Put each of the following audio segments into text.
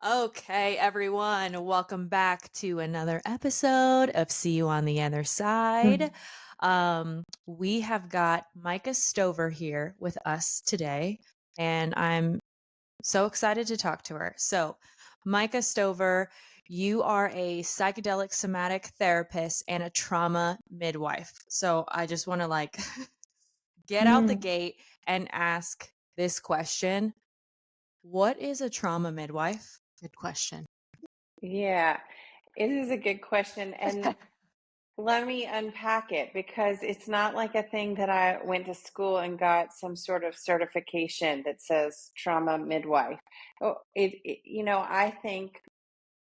Okay, everyone, welcome back to another episode of See You on the Other Side. Mhm. We have got Micah Stover here with us today, and I'm so excited to talk to her. So, Micah Stover, you are a psychedelic somatic therapist and a trauma midwife. So, I just want to get out the Mm. gate and ask this question. What is a trauma midwife? Good question. Yeah, it is a good question. And let me unpack it because it's not like a thing that I went to school and got some sort of certification that says trauma midwife. I think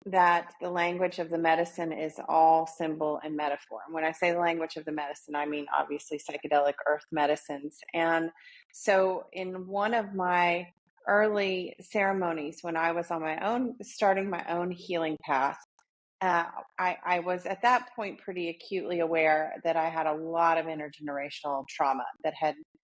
that the language of the medicine is all symbol and metaphor. And when I say the language of the medicine, I mean obviously psychedelic earth medicines. And so, in one of my early ceremonies, when I was on my own, starting my own healing path, uh, I was at that point pretty acutely aware that I had a lot of intergenerational trauma that had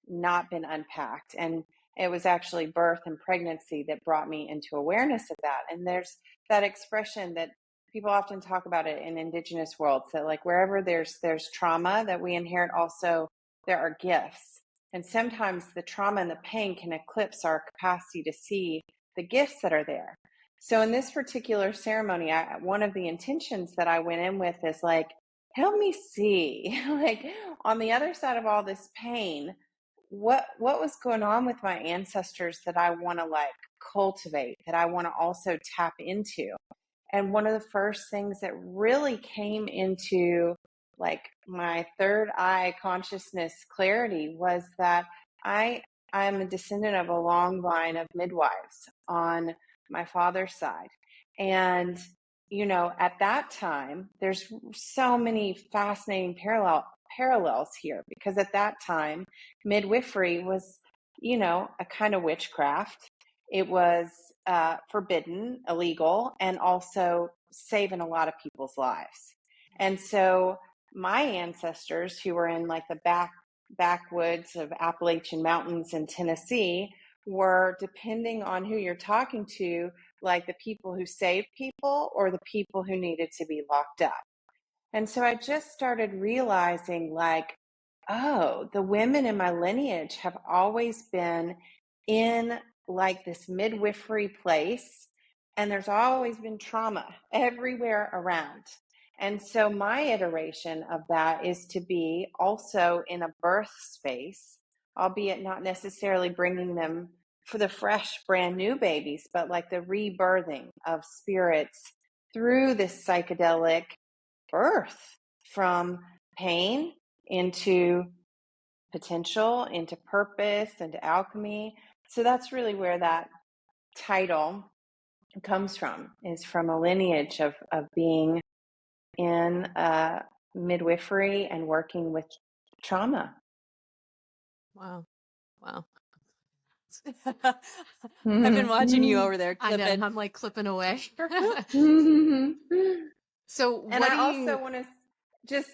not been unpacked. And it was actually birth and pregnancy that brought me into awareness of that. And there's that expression that people often talk about it in indigenous worlds that like wherever there's trauma that we inherit, also there are gifts. And sometimes the trauma and the pain can eclipse our capacity to see the gifts that are there. So in this particular ceremony, one of the intentions that I went in with is like, help me see, like on the other side of all this pain, what was going on with my ancestors that I want to like cultivate, that I want to also tap into. And one of the first things that really came into like my third eye consciousness clarity was that I I'm a descendant of a long line of midwives on my father's side. And at that time, there's so many fascinating parallels here because at that time, midwifery was, a kind of witchcraft. It was forbidden, illegal, and also saving a lot of people's lives. And so my ancestors, who were in like the backwoods of Appalachian Mountains in Tennessee, were, depending on who you're talking to, like the people who saved people or the people who needed to be locked up. And so I just started realizing, like, oh, the women in my lineage have always been in like this midwifery place, and there's always been trauma everywhere around. And so my iteration of that is to be also in a birth space, albeit not necessarily bringing them for the fresh, brand new babies, but like the rebirthing of spirits through this psychedelic birth from pain into potential, into purpose, into alchemy. So that's really where that title comes from, is from a lineage of being in midwifery and working with trauma. Wow. Wow. I've been watching you over there I know. clipping. I'm like clipping away. And So what I do also you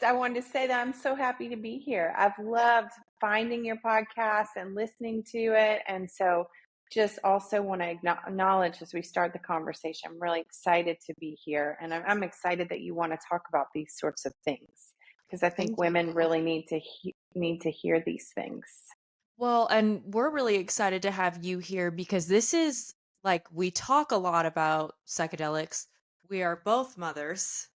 I wanted to say that I'm so happy to be here. I've loved finding your podcast and listening to it. And so just also want to acknowledge as we start the conversation, I'm really excited to be here. And I'm excited that you want to talk about these sorts of things because I think thank you. women really need to hear these things. Well, and we're really excited to have you here because this is we talk a lot about psychedelics. We are both mothers.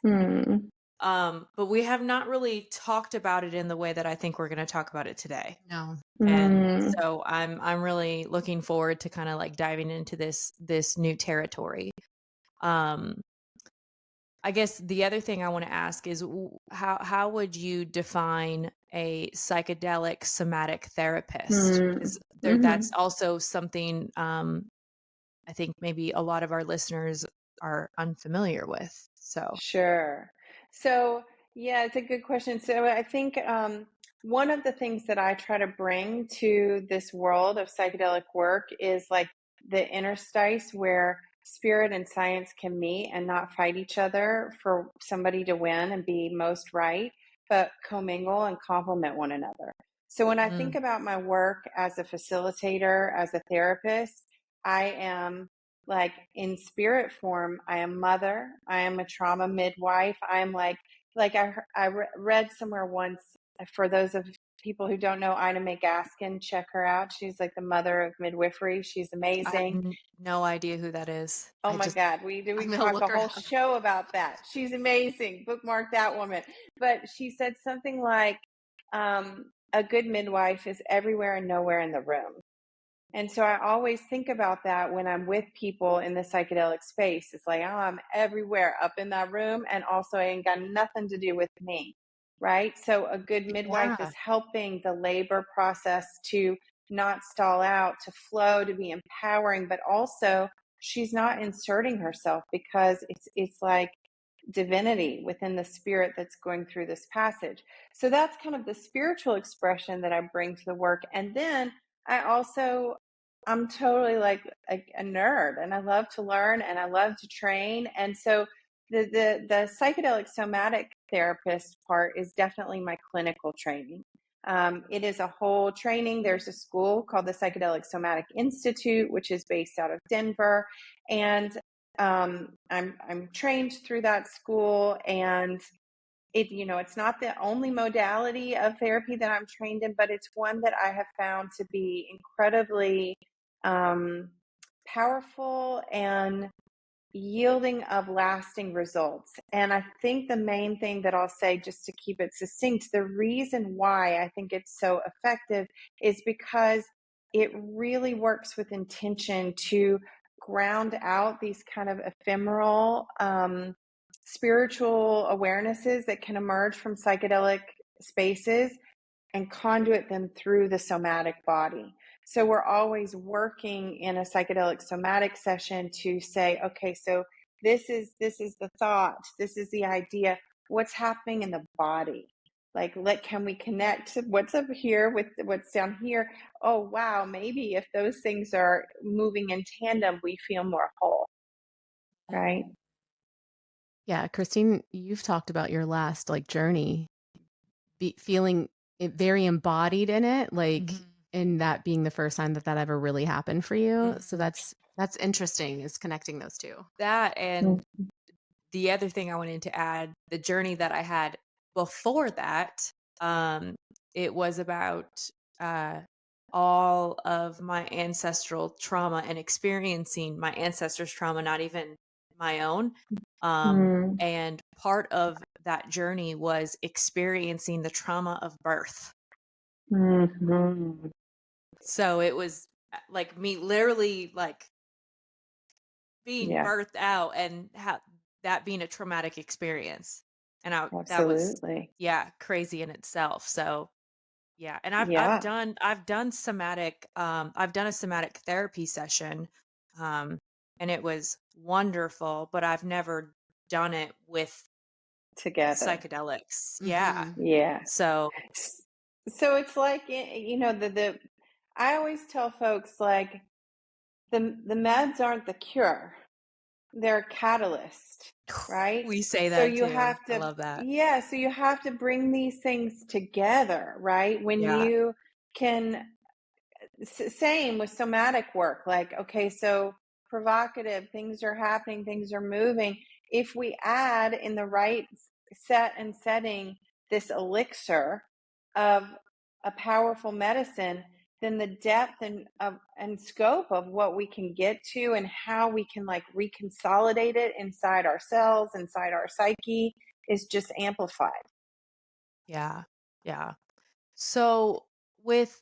Hmm. But we have not really talked about it in the way that I think we're going to talk about it today. No. And Hmm. so I'm really looking forward to kind of like diving into this new territory. Um I guess the other thing I want to ask is how would you define a psychedelic somatic therapist? Hmm. Because that's Hmm. also something I think maybe a lot of our listeners are unfamiliar with. So, Sure. So, yeah, it's a good question. So, I think one of the things that I try to bring to this world of psychedelic work is like the interstice where spirit and science can meet and not fight each other for somebody to win and be most right, but commingle and complement one another. So, when I think mm, about my work as a facilitator, as a therapist, I am like in spirit form, I am mother, I am a trauma midwife. I am read somewhere once, for those of people who don't know Ina May Gaskin, check her out. She's like the mother of midwifery. She's I have amazing. no idea who that is. Oh my God, we I'm gonna talk look a her whole up. show about that. She's amazing. Bookmark that woman. But she said something like, a good midwife is everywhere and nowhere in the room. And so I always think about that when I'm with people in the psychedelic space. It's like, oh, I'm everywhere up in that room, and also it ain't got nothing to do with me. Right. So a good midwife is Yeah. helping the labor process to not stall out, to flow, to be empowering, but also she's not inserting herself, because it's like divinity within the spirit that's going through this passage. So that's kind of the spiritual expression that I bring to the work. And then I also, I'm totally like a nerd, and I love to learn and I love to train. And so the psychedelic somatic therapist part is definitely my clinical training. It is a whole training. There's a school called the Psychedelic Somatic Institute, which is based out of Denver, and I'm trained through that school. And it's not the only modality of therapy that I'm trained in, but it's one that I have found to be incredibly um, powerful and yielding of lasting results. And I think the main thing that I'll say, just to keep it succinct, the reason why I think it's so effective is because it really works with intention to ground out these kind of ephemeral spiritual awarenesses that can emerge from psychedelic spaces, and conduit them through the somatic body. So we're always working in a psychedelic somatic session to say, okay, so this is the thought, this is the idea, what's happening in the body. Like, can we connect what's up here with what's down here? Oh wow, maybe if those things are moving in tandem, we feel more whole, right? Yeah, Christine, you've talked about your last like journey, feeling very embodied in it, like, Mhm. and that being the first time that that ever really happened for you. So Mhm. that's interesting, is connecting those two. That, and the other thing I wanted to add, the journey that I had before that, um, it was about uh, all of my ancestral trauma and experiencing my ancestors' trauma, not even my own. Mm-hmm. And part of that journey was experiencing the trauma of birth. Mm-hmm. So it was like me literally like being Yeah, birthed out, and that being a traumatic experience. And that was, absolutely. yeah, crazy in itself. So yeah, and Yeah, I've done somatic, I've done a somatic therapy session, um and it was wonderful, but I've never done it with together. psychedelics. Yeah. Mhm. Yeah. So S- So it's like, the I always tell folks, like, the meds aren't the cure. They're a catalyst, right? we say So that you too. have I to, love that. yeah, so you have to bring these things together, right? When Yeah. you can, same with somatic work. Like, okay, so provocative, things are happening, things are moving. If we add in the right set and setting this elixir of a powerful medicine, then the depth and scope of what we can get to, and how we can like reconsolidate it inside ourselves, inside our psyche, is just amplified. Yeah. Yeah. So with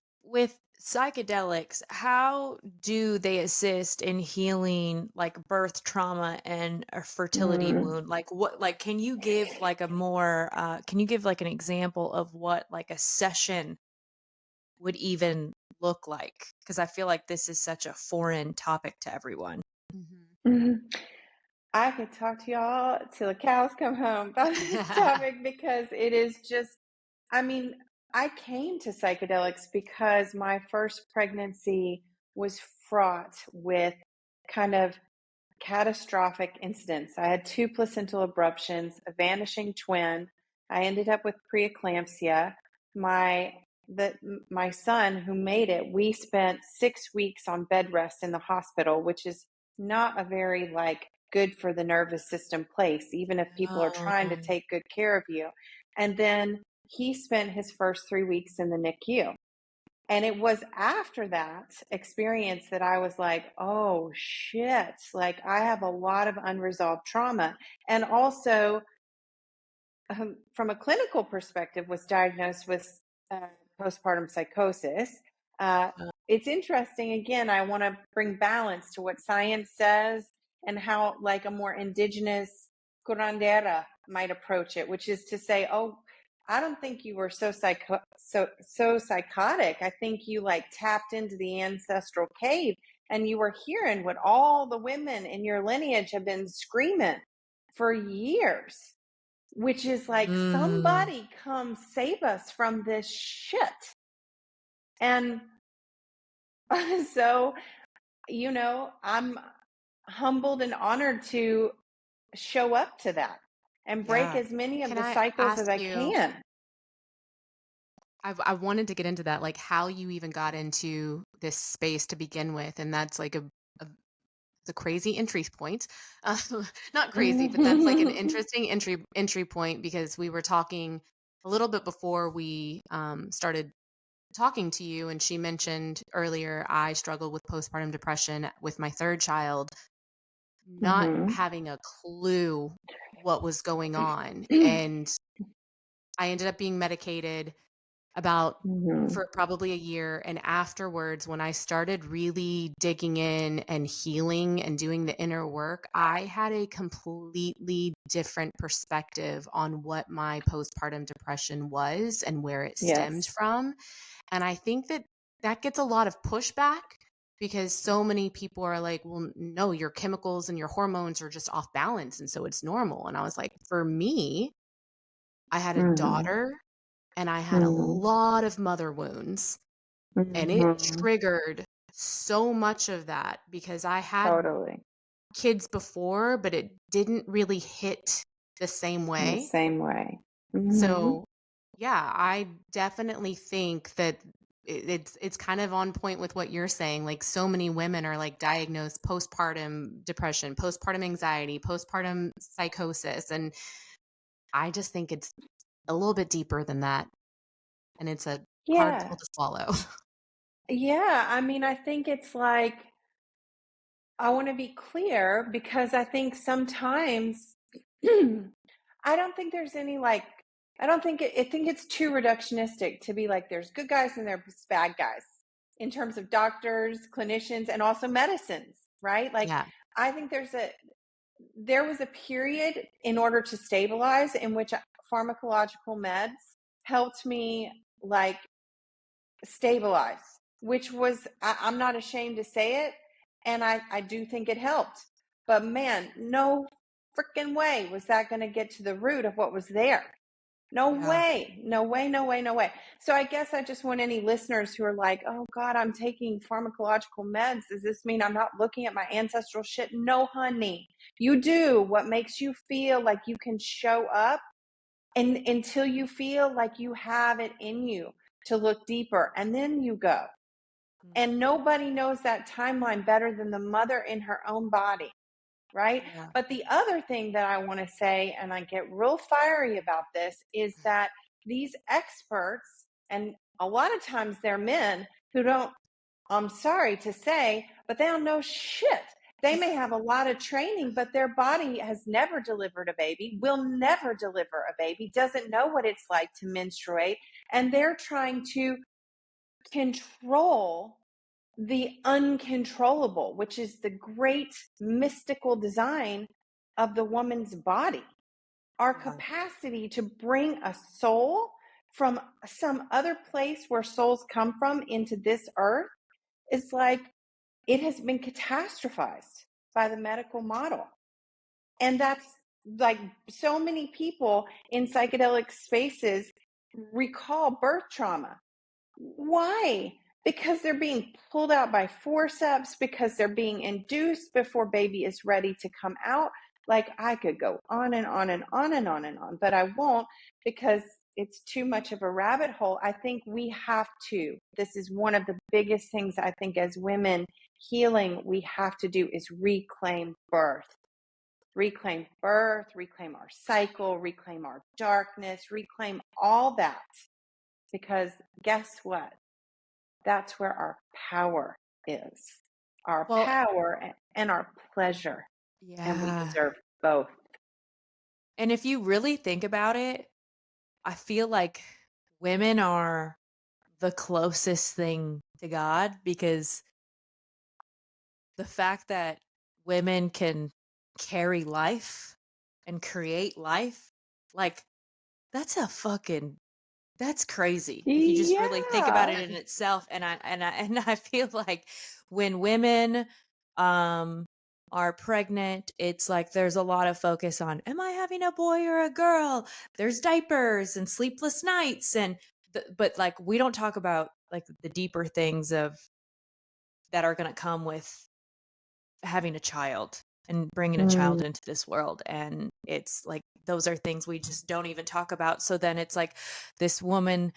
psychedelics, how do they assist in healing like birth trauma and a fertility Mm. wound? Like what, like can you give like a more can you give like an example of what like a session would even look like? Because I feel like this is such a foreign topic to everyone. Mhm. Mhm. I could talk to y'all till the cows come home about this topic, because it is just, I mean, I came to psychedelics because my first pregnancy was fraught with kind of catastrophic incidents. I had two placental abruptions, a vanishing twin. I ended up with preeclampsia. My my son who made it, we spent 6 weeks on bed rest in the hospital, which is not a very like good for the nervous system place, even if people are trying to Oh. take good care of you. And then he spent his first 3 weeks in the NICU. And it was after that experience that I was like, oh shit, like I have a lot of unresolved trauma. And also, from a clinical perspective, was diagnosed with postpartum psychosis. Uh, it's interesting. Again, I want to bring balance to what science says and how, like, a more indigenous curandera might approach it, which is to say, "Oh, I don't think you were so psychotic. I think you like tapped into the ancestral cave and you were hearing what all the women in your lineage have been screaming for years." Which is like, Mm. somebody come save us from this shit. And so, I'm humbled and honored to show up to that and break Yeah. as many of Can the I cycles as ask I you, can. I wanted to get into that, like how you even got into this space to begin with, and that's like a the crazy entry point. Uh, Not crazy, but that's like an interesting entry point because we were talking a little bit before we started talking to you, and she mentioned earlier I struggled with postpartum depression with my third child, not Mhm. having a clue what was going on, and I ended up being medicated about Mhm. for probably a year, and afterwards when I started really digging in and healing and doing the inner work, I had a completely different perspective on what my postpartum depression was and where it stemmed Yes. from. And I think that that gets a lot of pushback because so many people are like, well, no, your chemicals and your hormones are just off balance, and so it's normal. And I was like, for me, I had a Mhm. daughter and I had a Mhm. lot of mother wounds, and it Mhm. triggered so much of that because I had Totally. kids before, but it didn't really hit the same In the way. same way. Mhm. So, yeah, I definitely think that it's kind of on point with what you're saying. Like so many women are like diagnosed postpartum depression, postpartum anxiety, postpartum psychosis, and I just think it's a little bit deeper than that, and it's a hard pill Yeah. to swallow. Yeah. I mean, I think it's like, I want to be clear because I think sometimes I don't think there's any like, I don't think I think it's too reductionistic to be like there's good guys and there's bad guys in terms of doctors, clinicians, and also medicines, right? Like, Yeah. I think there was a period in order to stabilize in which pharmacological meds helped me like stabilize, which was, I'm not ashamed to say it. And I do think it helped. But man, no freaking way was that going to get to the root of what was there. No Yeah. way, no way, no way, no way. So I guess I just want any listeners who are like, oh God, I'm taking pharmacological meds. Does this mean I'm not looking at my ancestral shit? No, honey. You do what makes you feel like you can show up, and until you feel like you have it in you to look deeper, and then you go. Mm. And nobody knows that timeline better than the mother in her own body, right? Yeah. But the other thing that I want to say, and I get real fiery about this, is that these experts, and a lot of times they're men who don't, I'm sorry to say, but they don't know shit. They may have a lot of training, but their body has never delivered a baby, will never deliver a baby, doesn't know what it's like to menstruate. And they're trying to control the uncontrollable, which is the great mystical design of the woman's body. Our Yeah. capacity to bring a soul from some other place where souls come from into this earth is like, it has been catastrophized by the medical model. And that's like, so many people in psychedelic spaces recall birth trauma. Why? Because they're being pulled out by forceps, because they're being induced before baby is ready to come out. Like, I could go on and on and on and on and on, but I won't because it's too much of a rabbit hole. I think we have to. This is one of the biggest things I think as women healing we have to do is reclaim birth. Reclaim birth, reclaim our cycle, reclaim our darkness, reclaim all that. Because guess what? That's where our power is. Our Well, power and our pleasure. And we yeah. deserve both. And if you really think about it, I feel like women are the closest thing to God because the fact that women can carry life and create life, like, that's a fucking that's crazy if you just really think about Yeah. it in itself, and I feel like when women, um, are pregnant, it's like there's a lot of focus on, "Am I having a boy or a girl?" There's diapers and sleepless nights and but, like, we don't talk about, like, the deeper things of that are gonna come with having a child and bringing a child Mm. into this world, and it's like those are things we just don't even talk about. So then it's like this woman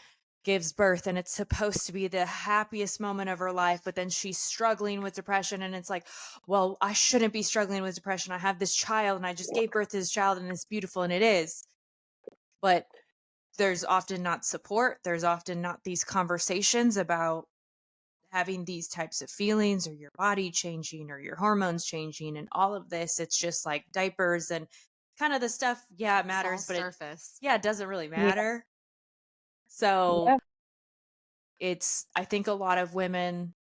gives birth and it's supposed to be the happiest moment of her life, but then she's struggling with depression, and it's like, well, I shouldn't be struggling with depression. I have this child and I just gave birth to this child and it's beautiful, and it is. But there's often not support. There's often not these conversations about having these types of feelings or your body changing or your hormones changing and all of this. It's just like diapers and kind of the stuff, yeah, it It's all matters, but surface. yeah, it doesn't really Yeah. matter. So Yeah. I think a lot of women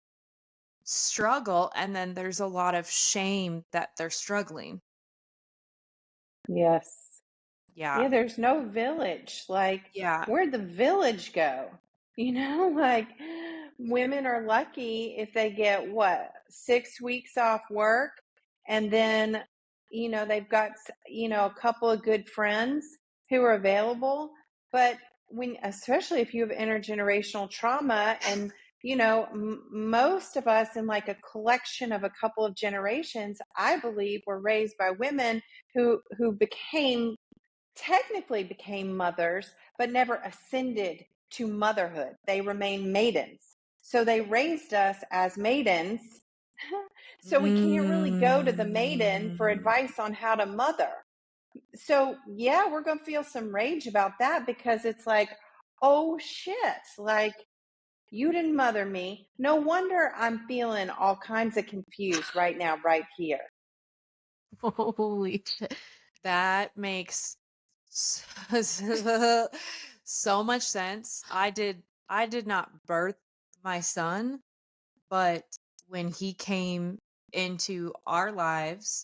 struggle, and then there's a lot of shame that they're struggling. Yes. Yeah, Yeah. there's no village. Like, Yeah. where'd the village go? Like women are lucky if they get what, 6 weeks off work, and then, they've got, a couple of good friends who are available. But especially if you have intergenerational trauma, and, most of us in like a collection of a couple of generations, I believe, were raised by women who technically became mothers, but never ascended to motherhood. They remained maidens. So they raised us as maidens. So we can't really go to the maiden for Mm. advice on how to mother. So, yeah, we're going to feel some rage about that, because it's like, oh shit, like, you didn't mother me. No wonder I'm feeling all kinds of confused right now, right here. Holy shit. That makes so, so much sense. I did not birth my son, but when he came into our lives,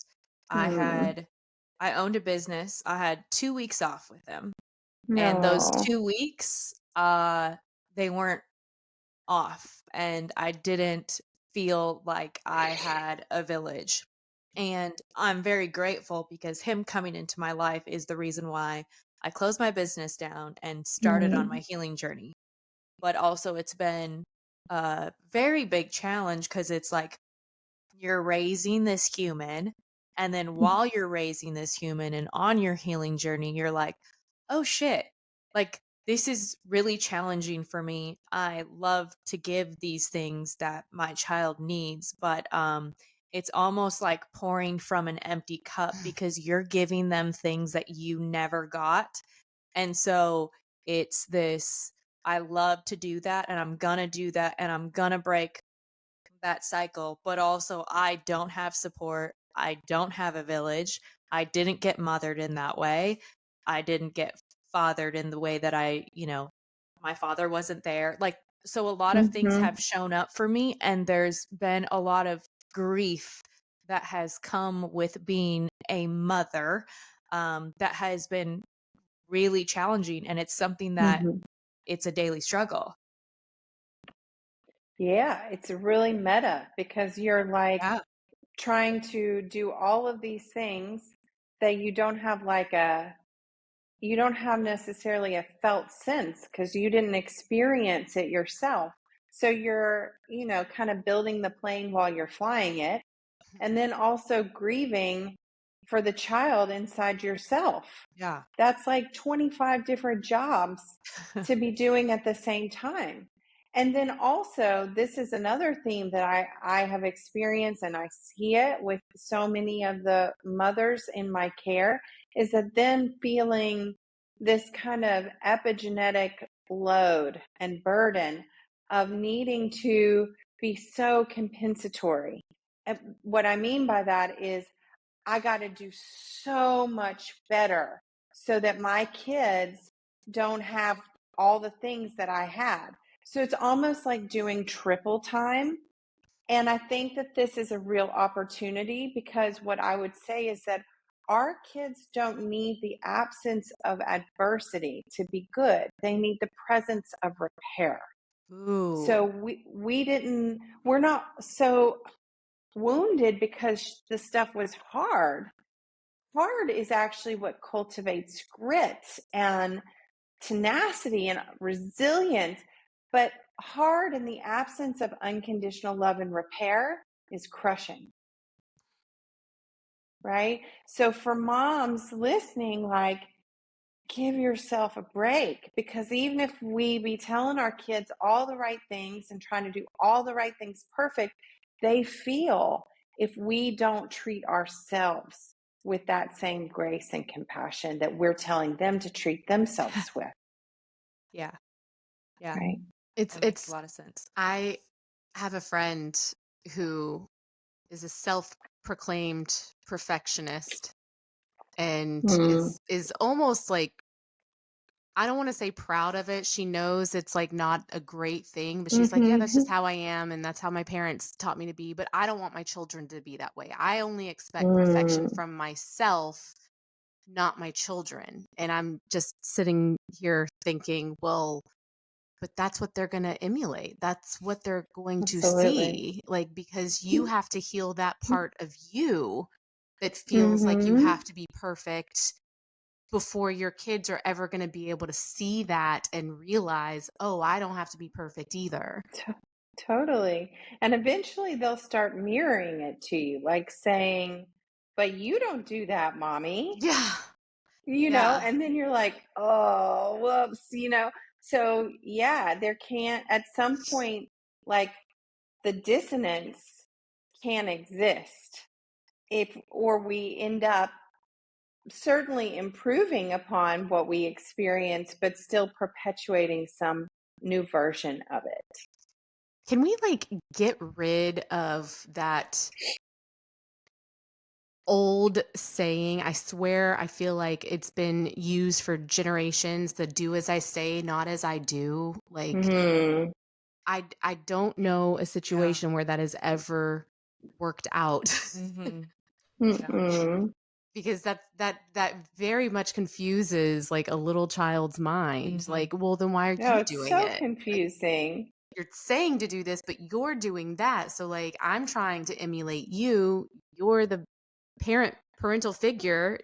I Hmm. had I owned a business. I had 2 weeks off with him. And those No. 2 weeks, they weren't off, and I didn't feel like I had a village. And I'm very grateful because him coming into my life is the reason why I closed my business down and started on my Mm. healing journey. But also, it's been a very big challenge because it's like you're raising this human, and then while you're raising this human and on your healing journey, you're like, oh shit, like this is really challenging for me. I love to give these things that my child needs, but it's almost like pouring from an empty cup because you're giving them things that you never got. And so it's this, I love to do that, and I'm gonna do that, and I'm gonna break that cycle, but also I don't have support. I don't have a village. I didn't get mothered in that way. I didn't get fathered in the way that my father wasn't there. Like, so a lot of things Mhm. have shown up for me, and there's been a lot of grief that has come with being a mother, that has been really challenging. And it's something that Mhm. it's a daily struggle. Yeah, it's really meta, because you're like Yeah. trying to do all of these things that you don't have necessarily a felt sense, because you didn't experience it yourself. So you're, kind of building the plane while you're flying it, and then also grieving for the child inside yourself. Yeah. That's like 25 different jobs to be doing at the same time. And then also, this is another theme that I have experienced, and I see it with so many of the mothers in my care, is that then feeling this kind of epigenetic load and burden of needing to be so compensatory. And what I mean by that is I got to do so much better so that my kids don't have all the things that I had. So it's almost like doing triple time. And I think that this is a real opportunity, because what I would say is that our kids don't need the absence of adversity to be good. They need the presence of repair. Ooh. So we're not so wounded because the stuff was hard. Hard is actually what cultivates grit and tenacity and resilience. But hard in the absence of unconditional love and repair is crushing, right? So for moms listening, like, give yourself a break, because even if we be telling our kids all the right things and trying to do all the right things perfect, they feel if we don't treat ourselves with that same grace and compassion that we're telling them to treat themselves with, Yeah. Yeah. right? It's That makes a it's lot of sense. I have a friend who is a self-proclaimed perfectionist and is almost like, I don't want to say proud of it. She knows it's like not a great thing, but she's like, yeah, that's just how I am and that's how my parents taught me to be, but I don't want my children to be that way. I only expect perfection from myself, not my children. And I'm just sitting here thinking, well, but that's what they're going to emulate. That's what they're going to Absolutely. see. Like, because you have to heal that part of you that feels like you have to be perfect before your kids are ever going to be able to see that and realize, oh, I don't have to be perfect either. Totally. And eventually they'll start mirroring it to you, like saying, but you don't do that, mommy. Yeah. And then you're like, oh, whoops. So yeah, there can't, at some point, like, the dissonance can exist, or we end up certainly improving upon what we experience, but still perpetuating some new version of it. Can we like get rid of that old saying? I swear, I feel like it's been used for generations, the do as I say, not as I do. Like, Mm-hmm. I don't know a situation where that has ever worked out. Mm-hmm. Yeah. Mm-hmm. Because that very much confuses like a little child's mind. Mhm. Like, well, then why are No, you it's doing so it? confusing. You're saying to do this, but you're doing that. So like, I'm trying to emulate you. You're the parental figure.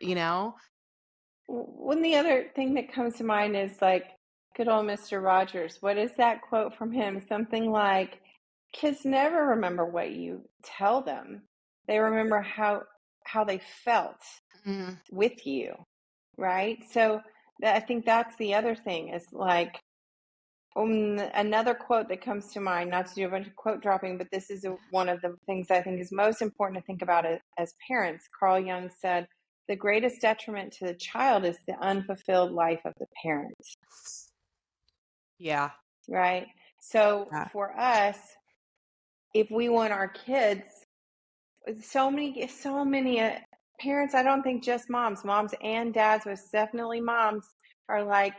When the other thing that comes to mind is, like, good old Mr. Rogers. What is that quote from him? Something like, kids never remember what you tell them. They remember how they felt Mm, with you, right? So I think that's the other thing, is like, another quote that comes to mind, not to do a bunch of quote dropping, but this is one of the things I think is most important to think about as parents. Carl Jung said, the greatest detriment to the child is the unfulfilled life of the parent, Yeah. right? So Yeah. for us, if we want our kids, so many parents, I don't think just moms and dads, but definitely moms, are like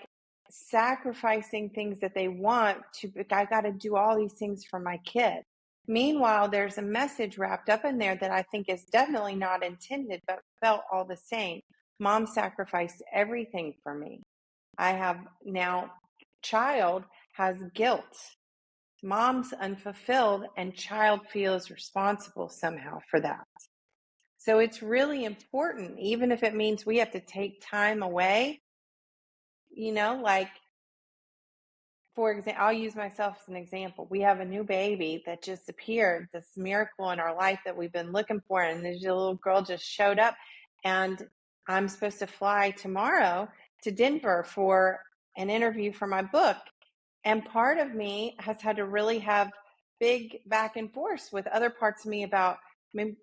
sacrificing things that they want to, I got to do all these things for my kid. Meanwhile, there's a message wrapped up in there that I think is definitely not intended, but felt all the same. Mom sacrificed everything for me. I have now, child has guilt. Mom's unfulfilled, and child feels responsible somehow for that. So it's really important, even if it means we have to take time away, like, for example, I'll use myself as an example. We have a new baby that just appeared, this miracle in our life that we've been looking for. And this little girl just showed up, and I'm supposed to fly tomorrow to Denver for an interview for my book. And part of me has had to really have big back and forth with other parts of me about, I mean,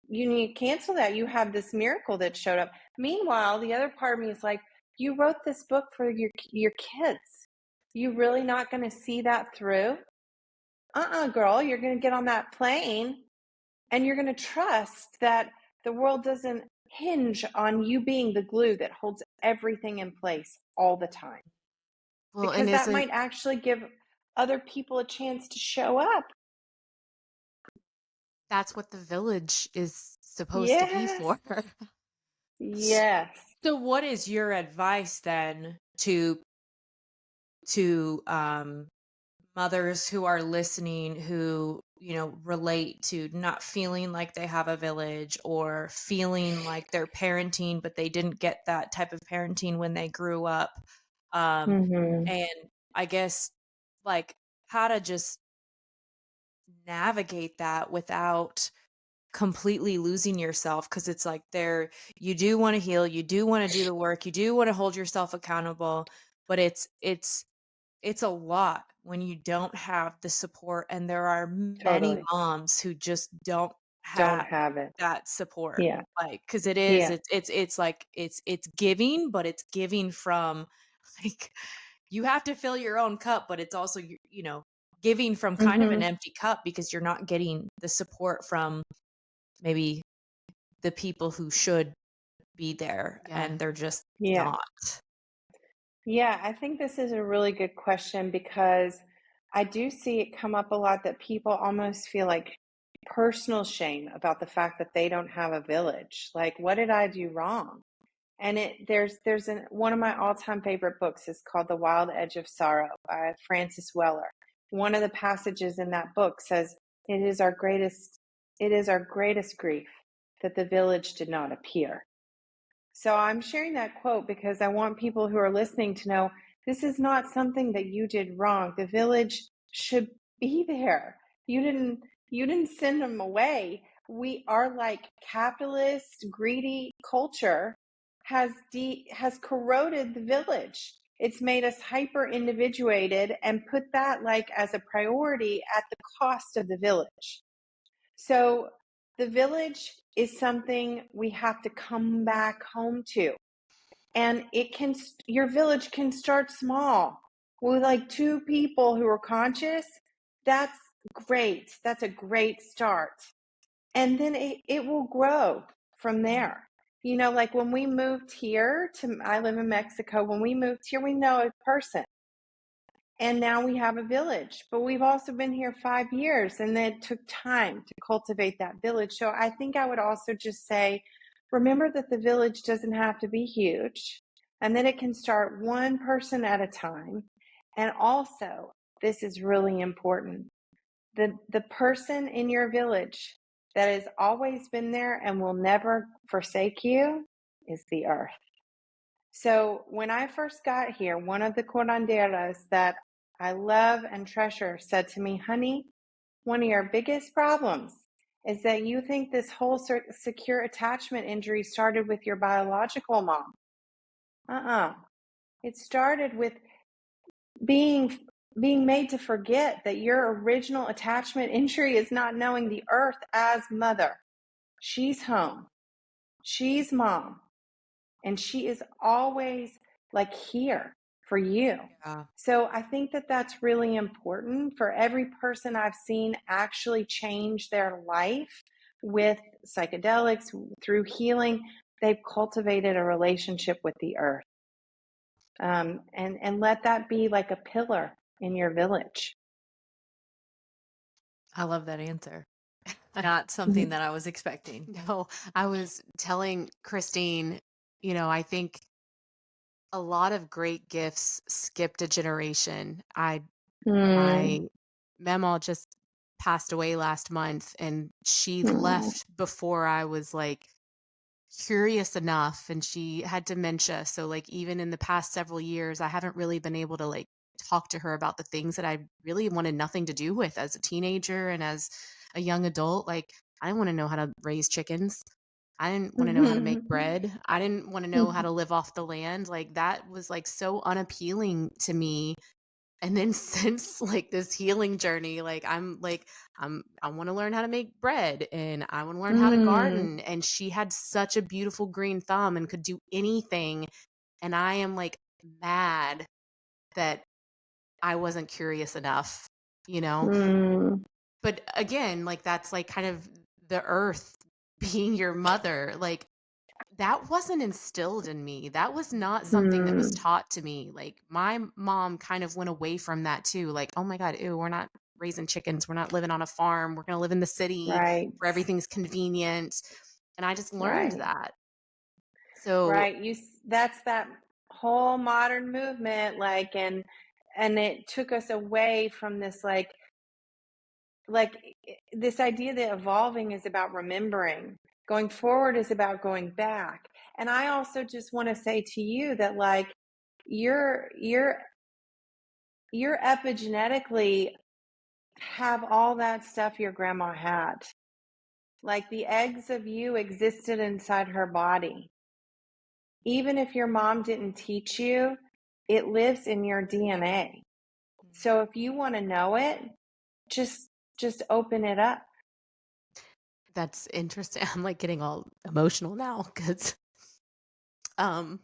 you need to cancel that. You have this miracle that showed up. Meanwhile, the other part of me is like, you wrote this book for your kids. You really not going to see that through? Girl, you're going to get on that plane and you're going to trust that the world doesn't hinge on you being the glue that holds everything in place all the time. Well, and Because that isn't might actually give other people a chance to show up. that's what the village is supposed to be Yes. for? Yes. So what is your advice then to mothers who are listening who, relate to not feeling like they have a village or feeling like they're parenting, but they didn't get that type of parenting when they grew up? Mm-hmm. And I guess like how to just navigate that without completely losing yourself, because it's like there you do want to heal, you do want to do the work, you do want to hold yourself accountable, but it's a lot when you don't have the support, and there are many Totally. moms who just don't Don't have have it. that support. Yeah. Like, because it is, Yeah. it's like it's giving, but it's giving from like you have to fill your own cup, but it's also giving from kind of an Mm-hmm. empty cup because you're not getting the support from maybe the people who should be there, Yeah. and they're just Yeah. not. Yeah. I think this is a really good question because I do see it come up a lot that people almost feel like personal shame about the fact that they don't have a village. Like, what did I do wrong? And one of my all-time favorite books is called The Wild Edge of Sorrow by Francis Weller. One of the passages in that book says, it is our greatest grief that the village did not appear. So I'm sharing that quote because I want people who are listening to know this is not something that you did wrong. The village should be there. You didn't send them away. We are like capitalist, greedy culture has corroded the village. It's made us hyper individuated and put that like as a priority at the cost of the village. So the village is something we have to come back home to. And your village can start small with like 2 people who are conscious. That's great. That's a great start. And then it will grow from there. Like when we moved here I live in Mexico. When we moved here, we know a person. And now we have a village, but we've also been here 5 years, and it took time to cultivate that village. So I think I would also just say, remember that the village doesn't have to be huge, and that it can start one person at a time. And also, this is really important. The person in your village that has always been there and will never forsake you is the earth. So when I first got here, one of the curanderas that I love and treasure said to me, honey, one of your biggest problems is that you think this whole secure attachment injury started with your biological mom. It started with being made to forget that your original attachment injury is not knowing the earth as mother. She's home. She's mom. And she is always like here for you. Yeah. So I think that that's really important for every person I've seen actually change their life with psychedelics through healing. They've cultivated a relationship with the earth, and let that be like a pillar in your village. I love that answer. Not something that I was expecting. No, I was telling Christine, I think a lot of great gifts skipped a generation. My mamaw just passed away last month, and she left before I was like curious enough, and she had dementia. So like even in the past several years, I haven't really been able to like talk to her about the things that I really wanted nothing to do with as a teenager and as a young adult. Like I didn't want to know how to raise chickens. I didn't want to know how to make bread. I didn't want to know how to live off the land. Like that was like so unappealing to me. And then since like this healing journey, I want to learn how to make bread and I want to learn how to Mm, garden. And she had such a beautiful green thumb and could do anything. And I am like mad that I wasn't curious enough, you know? mm, But again, like that's like kind of the earth being your mother. Like that wasn't instilled in me. That was not something that was mm. taught to me. Like my mom kind of went away from that too. Like, oh my God, ew, we're not raising chickens. We're not living on a farm. We're going to live in the city Right, where everything's convenient. And I just learned right, that. So, right. That's that whole modern movement, like, and it took us away from this, like this idea that evolving is about remembering, going forward is about going back. And I also just want to say to you that, like, you're epigenetically have all that stuff your grandma had. Like, the eggs of you existed inside her body. Even if your mom didn't teach you, it lives in your DNA. So if you want to know it, just just open it up. that's interesting. I'm like getting all emotional now because um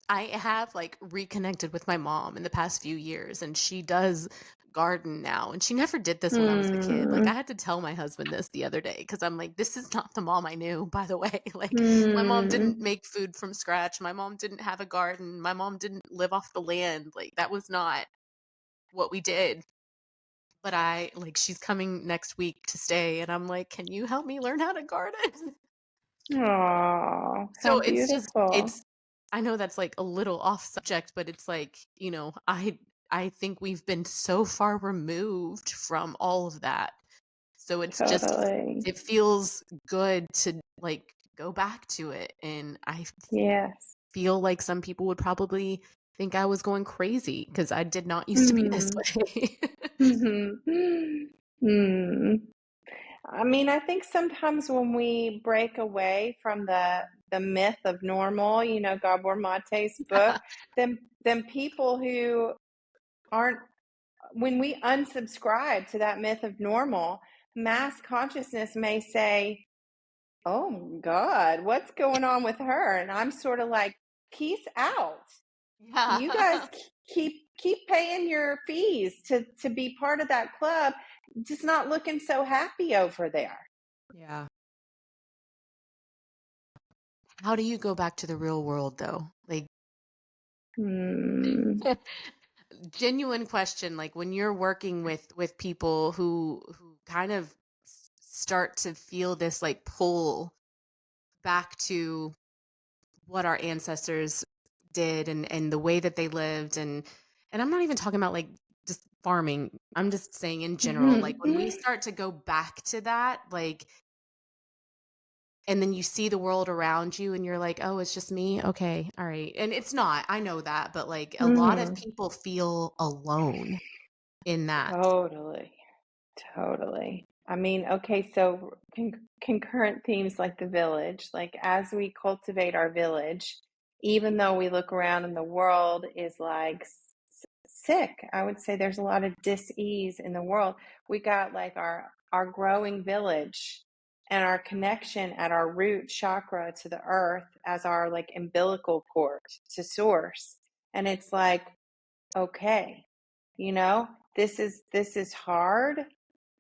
I have like reconnected with my mom in the past few years and she does garden now and she never did this when I was a kid. Like I Hmm. had to tell my husband this the other day cuz I'm like this is not the mom I knew, by the way. Like my mom didn't Hmm. make food from scratch. My mom didn't have a garden. My mom didn't live off the land. Like that was not what we did. But I like she's coming next week to stay and I'm like, "Can you help me learn how to garden?" Oh, how So it's just beautiful. it's I know that's like a little off subject, but it's like, I think we've been so far removed from all of that. So it's just Totally. it feels good to like go back to it and Yes. feel like some people would probably think I was going crazy because I did not used to be this Hmm. way. Hmm. Hmm. I mean, I think sometimes when we break away from the myth of normal, Gabor Mate's book, then people who aren't, when we unsubscribe to that myth of normal, mass consciousness may say, "Oh God, what's going on with her?" And I'm sort of like, "Peace out. You guys Yeah. keep paying your fees to be part of that club. Just not looking so happy over there." Yeah. How do you go back to the real world though? Like Hmm. genuine question, like when you're working with people who kind of start to feel this like pull back to what our ancestors did and the way that they lived and I'm not even talking about like just farming. I'm just saying in general, like when we start to go back to that, like and then you see the world around you and you're like, "Oh, it's just me? Okay. All right." And it's not. I know that, but like a lot of Hmm. people feel alone in that. Totally. Totally. I mean, okay, so concurrent themes like the village, like as we cultivate our village, even though we look around and the world is like sick, I would say there's a lot of dis-ease in the world. We got like our growing village and our connection at our root chakra to the earth as our like umbilical cord to source. And it's like, okay, you know, this is hard,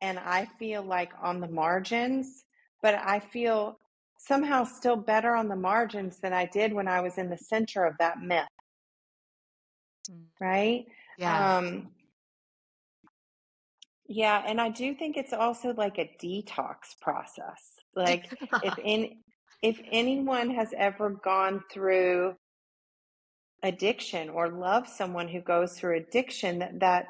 and I feel like on the margins, but I feel somehow still better on the margins than I did when I was in the center of that myth, Mm. right? Yeah. um yeah, and I do think it's also like a detox process. Like, if anyone has ever gone through addiction or loved someone who goes through addiction, that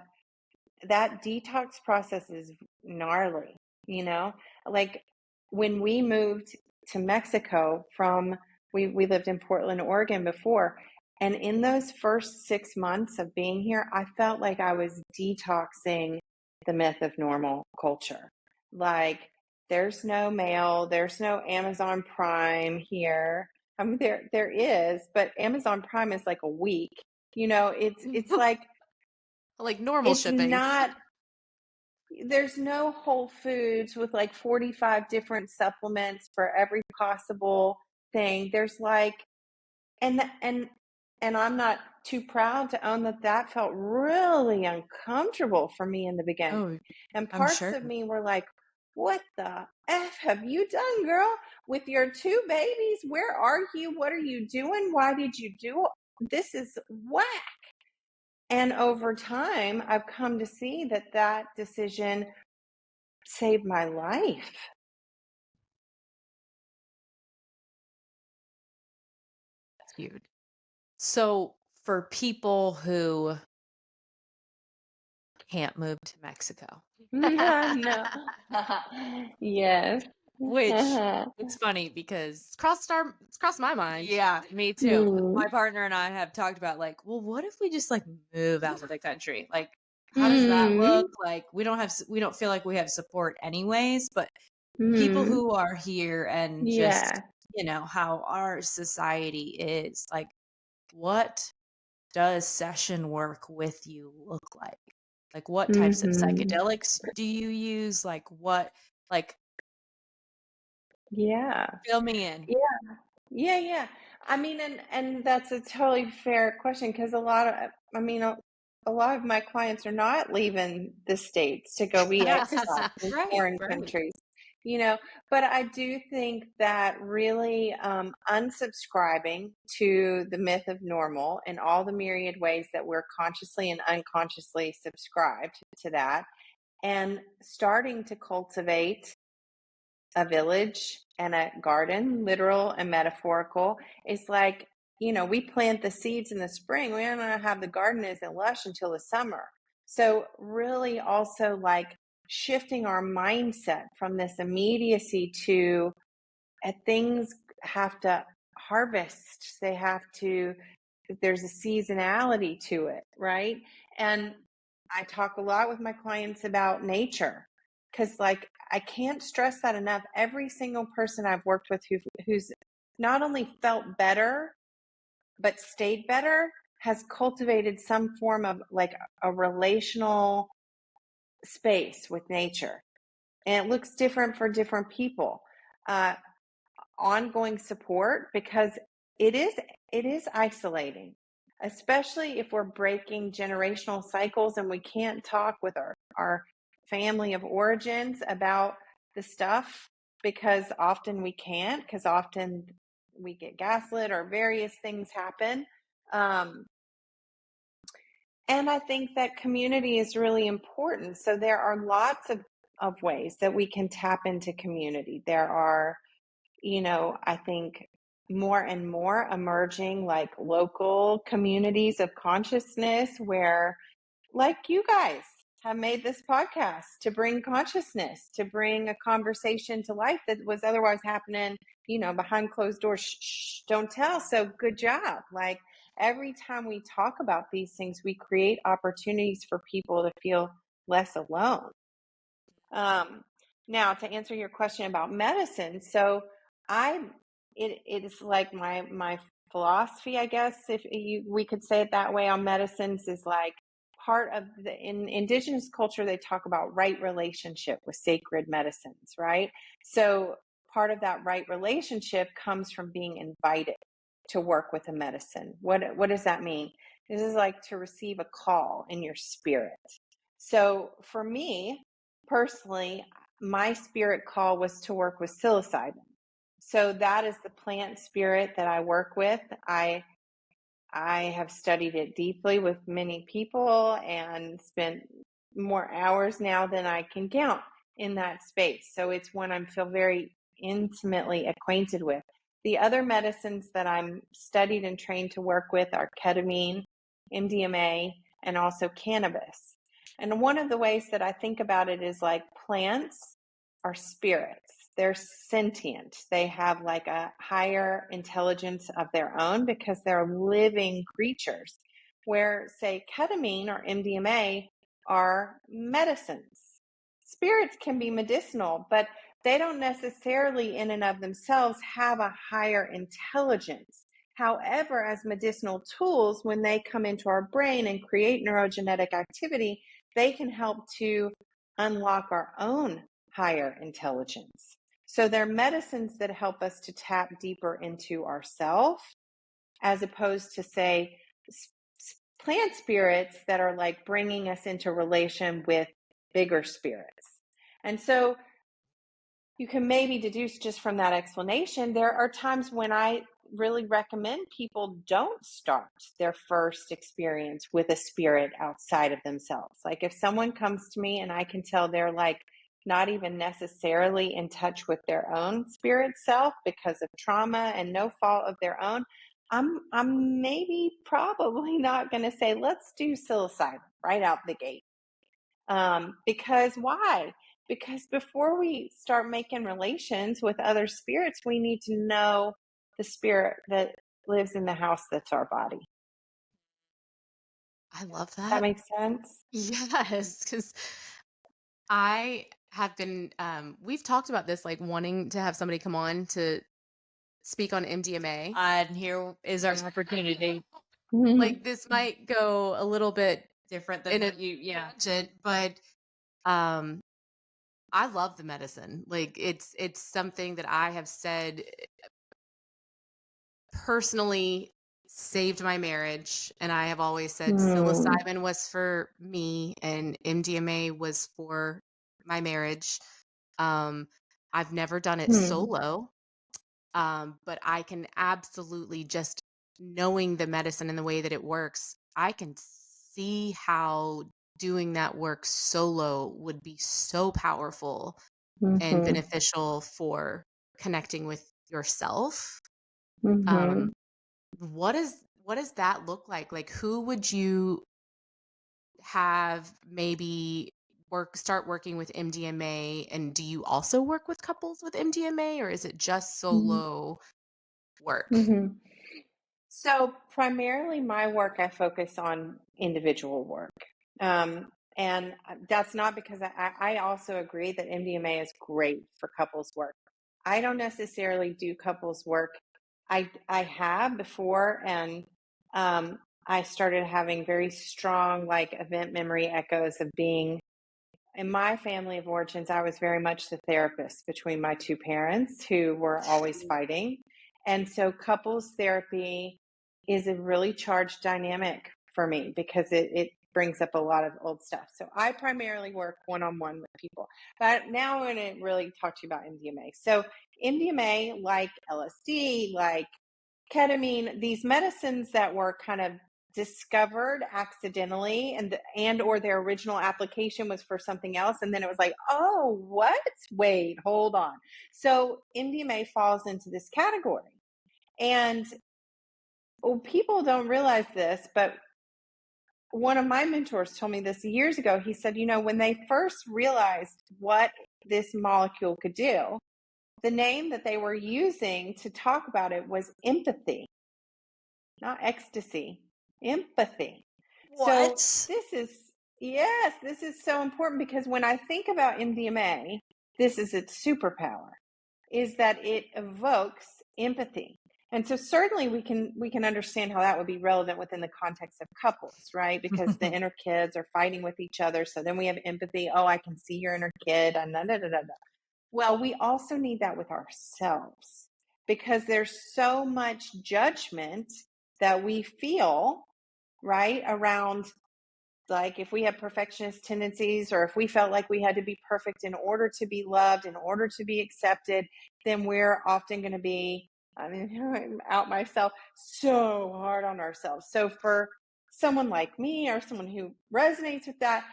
detox process is gnarly, you know? Like, when we moved to Mexico from, we lived in Portland, Oregon before, and in those first 6 months of being here, I felt like I was detoxing the myth of normal culture. Like, there's no mail, there's no Amazon Prime here. I mean, there is, but Amazon Prime is like a week. It's like Like normal It's shipping. not, there's no Whole Foods with like 45 different supplements for every possible thing. There's like, and I'm not too proud to own that felt really uncomfortable for me in the beginning. Oh, And I'm parts sure. of me were like, what the F have you done, girl? With your 2 babies? Where are you? What are you doing? Why did you do it? This is whack. And over time, I've come to see that decision saved my life. That's huge. So for people who can't move to Mexico, No. Yes. which Uh-huh. it's funny because It's crossed my mind. yeah, me too. Mm. My partner and I have talked about like, well, what if we just like move out of the country? Like, how does that Mm. look? Like, we don't feel like we have support anyways, but people Mm. who are here and just, Yeah. how our society is, like, what does session work with you look like? Like, what types of Mm-hmm. psychedelics do you use? Like, Yeah. fill me in. Yeah. I mean, and that's a totally fair question because a lot of my clients are not leaving the States to go be exiled in Right, foreign right. countries, you know. But I do think that really unsubscribing to the myth of normal in all the myriad ways that we're consciously and unconsciously subscribed to that, and starting to cultivate a village and a garden, literal and metaphorical. It's like, we plant the seeds in the spring. We don't have the garden isn't lush until the summer. So, really, also like shifting our mindset from this immediacy to things have to harvest, there's a seasonality to it, right? And I talk a lot with my clients about nature because, like, I can't stress that enough. Every single person I've worked with who's not only felt better but stayed better has cultivated some form of like a relational space with nature, and it looks different for different people. Uh, Ongoing support, because it is isolating, especially if we're breaking generational cycles and we can't talk with our family of origins about the stuff, because often we can't, because often we get gaslit or various things happen. um, and I think that community is really important. So there are lots of ways that we can tap into community. There are, I think more and more emerging like local communities of consciousness where, like, you guys have made this podcast to bring consciousness, to bring a conversation to life that was otherwise happening, behind closed doors. Shh, don't tell. So good job. Like, every time we talk about these things, we create opportunities for people to feel less alone. Now, to answer your question about medicine, so I, it is like my philosophy, I guess, if we could say it that way, on medicines, is like part of in indigenous culture, they talk about right relationship with sacred medicines, right? So part of that right relationship comes from being invited to work with a medicine. What does that mean? This is like to receive a call in your spirit. So for me personally, my spirit call was to work with psilocybin. So that is the plant spirit that I work with. I have studied it deeply with many people and spent more hours now than I can count in that space. So it's one I feel very intimately acquainted with. The other medicines that I'm studied and trained to work with are ketamine, MDMA, and also cannabis. And one of the ways that I think about it is like plants are spirits. They're sentient. They have like a higher intelligence of their own because they're living creatures. Where, say, ketamine or MDMA are medicines. Spirits can be medicinal, but they don't necessarily, in and of themselves, have a higher intelligence. However, as medicinal tools, when they come into our brain and create neurogenetic activity, they can help to unlock our own higher intelligence. So they're medicines that help us to tap deeper into ourself, as opposed to, say, plant spirits that are like bringing us into relation with bigger spirits. And so you can maybe deduce just from that explanation, there are times when I really recommend people don't start their first experience with a spirit outside of themselves. Like if someone comes to me and I can tell they're like not even necessarily in touch with their own spirit self because of trauma and no fault of their own, I'm maybe probably not going to say, let's do psilocybin right out the gate. Because why? Because before we start making relations with other spirits, we need to know the spirit that lives in the house that's our body. I love That that. makes sense? Yes, because I have been, we've talked about this, like wanting to have somebody come on to speak on MDMA. And here is our opportunity. Like this might go a little bit Different in than a what yeah. tangent, but um, I love the medicine. Like it's something that I have said personally saved my marriage, and I have always said Mm, psilocybin was for me and MDMA was for my marriage. Um, I've never done it mm, solo, but I can absolutely just knowing the medicine and the way that it works, I can see how doing that work solo would be so powerful and mhm, beneficial for connecting with yourself. mhm, Um, what does that look like? Like who would you have maybe start working with MDMA, and do you also work with couples with MDMA, or is it just mhm, solo work? mhm. So primarily my work, I focus on individual work. And that's not because I also agree that MDMA is great for couples work. I don't necessarily do couples work. I have before, and I started having very strong like event memory echoes of being in my family of origins. I was very much the therapist between my two parents who were always fighting. And so couples therapy is a really charged dynamic for me because it brings up a lot of old stuff. So I primarily work one on one with people. But now I'm going to really talk to you about MDMA. So MDMA, like LSD, like ketamine, these medicines that were kind of discovered accidentally and or their original application was for something else, and then it was like, oh, what, wait, hold on. So MDMA falls into this category. And people don't realize this, but one of my mentors told me this years ago. He said, when they first realized what this molecule could do, the name that they were using to talk about it was empathy, not ecstasy, empathy. So What? this is so important because when I think about MDMA, this is its superpower, is that it evokes empathy. And so certainly we can understand how that would be relevant within the context of couples, right? Because the inner kids are fighting with each other. So then we have empathy. Oh, I can see your inner kid. And da, da, da, da, da. Well, we also need that with ourselves because there's so much judgment that we feel, right, around like if we have perfectionist tendencies or if we felt like we had to be perfect in order to be loved, in order to be accepted, then we're often going to be, I mean, I'm out myself, so hard on ourselves. So for someone like me or someone who resonates with that,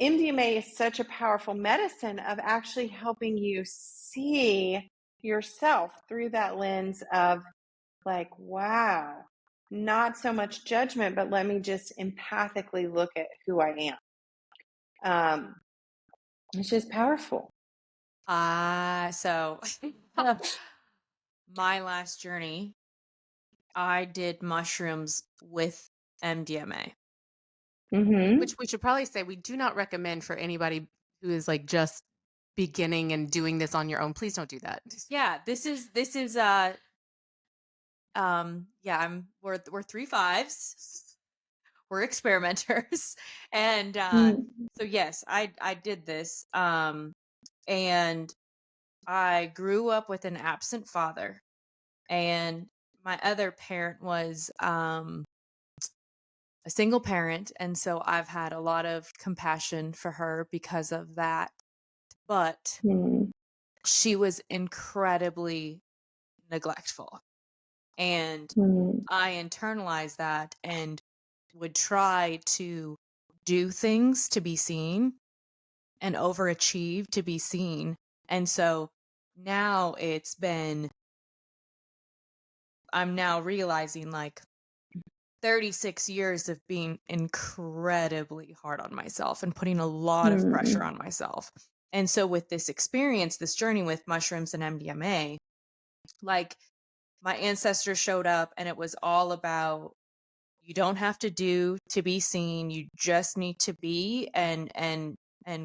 MDMA is such a powerful medicine of actually helping you see yourself through that lens of like, wow, not so much judgment, but let me just empathically look at who I am. It's just powerful. So my last journey, I did mushrooms with MDMA. Which we should probably say we do not recommend for anybody who is like just beginning and doing this on your own. Please don't do that. Yeah, this is Yeah, we're three fives. We're experimenters. And Mm, so yes, I did this. And I grew up with an absent father, and my other parent was a single parent, and so I've had a lot of compassion for her because of that. But mm, she was incredibly neglectful, and mm, I internalized that and would try to do things to be seen and overachieve to be seen. And so now I'm now realizing, like, 36 years of being incredibly hard on myself and putting a lot of pressure mm, on myself. And so with this experience, this journey with mushrooms and MDMA, like, my ancestors showed up and it was all about, you don't have to do to be seen, you just need to be, and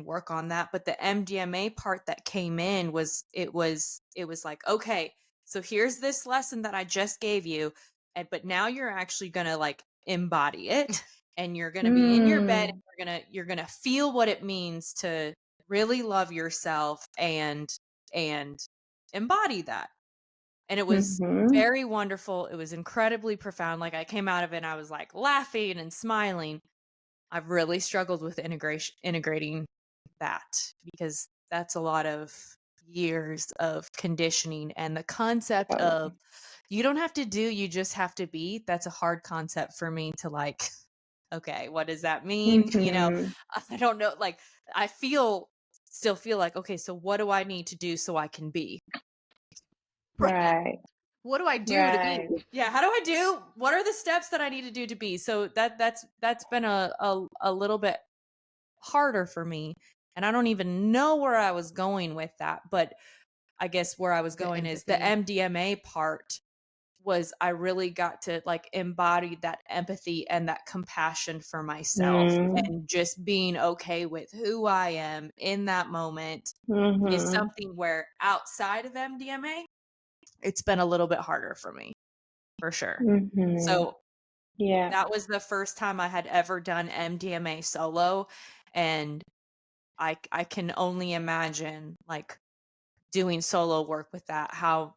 work on that. But the MDMA part that came in was, it was like, okay, so here's this lesson that I just gave you, and but now you're actually going to, like, embody it, and you're going to be in your bed, and mm, you're going to feel what it means to really love yourself, and embody that. And it was mhm, very wonderful. It was incredibly profound. Like, I came out of it and I was, like, laughing and smiling. I've really struggled with integrating that, because that's a lot of years of conditioning, and the concept of, totally. you don't have to do, you just have to be. That's a hard concept for me to, like, okay, what does that mean? Mhm, I don't know, like, I still feel like, okay, so what do I need to do so I can be? Right. right, What do I do to be? right. Yeah, how do I do? What are the steps that I need to do to be? So that's been a little bit harder for me, and I don't even know where I was going with that, but I guess where I was The going is the empathy. MDMA part was, I really got to, like, embody that empathy and that compassion for myself, Mm, and just being okay with who I am in that moment is mhm, something where, outside of MDMA, it's been a little bit harder for me, for sure. mhm. So Yeah. that was the first time I had ever done MDMA solo, and I can only imagine, like, doing solo work with that, how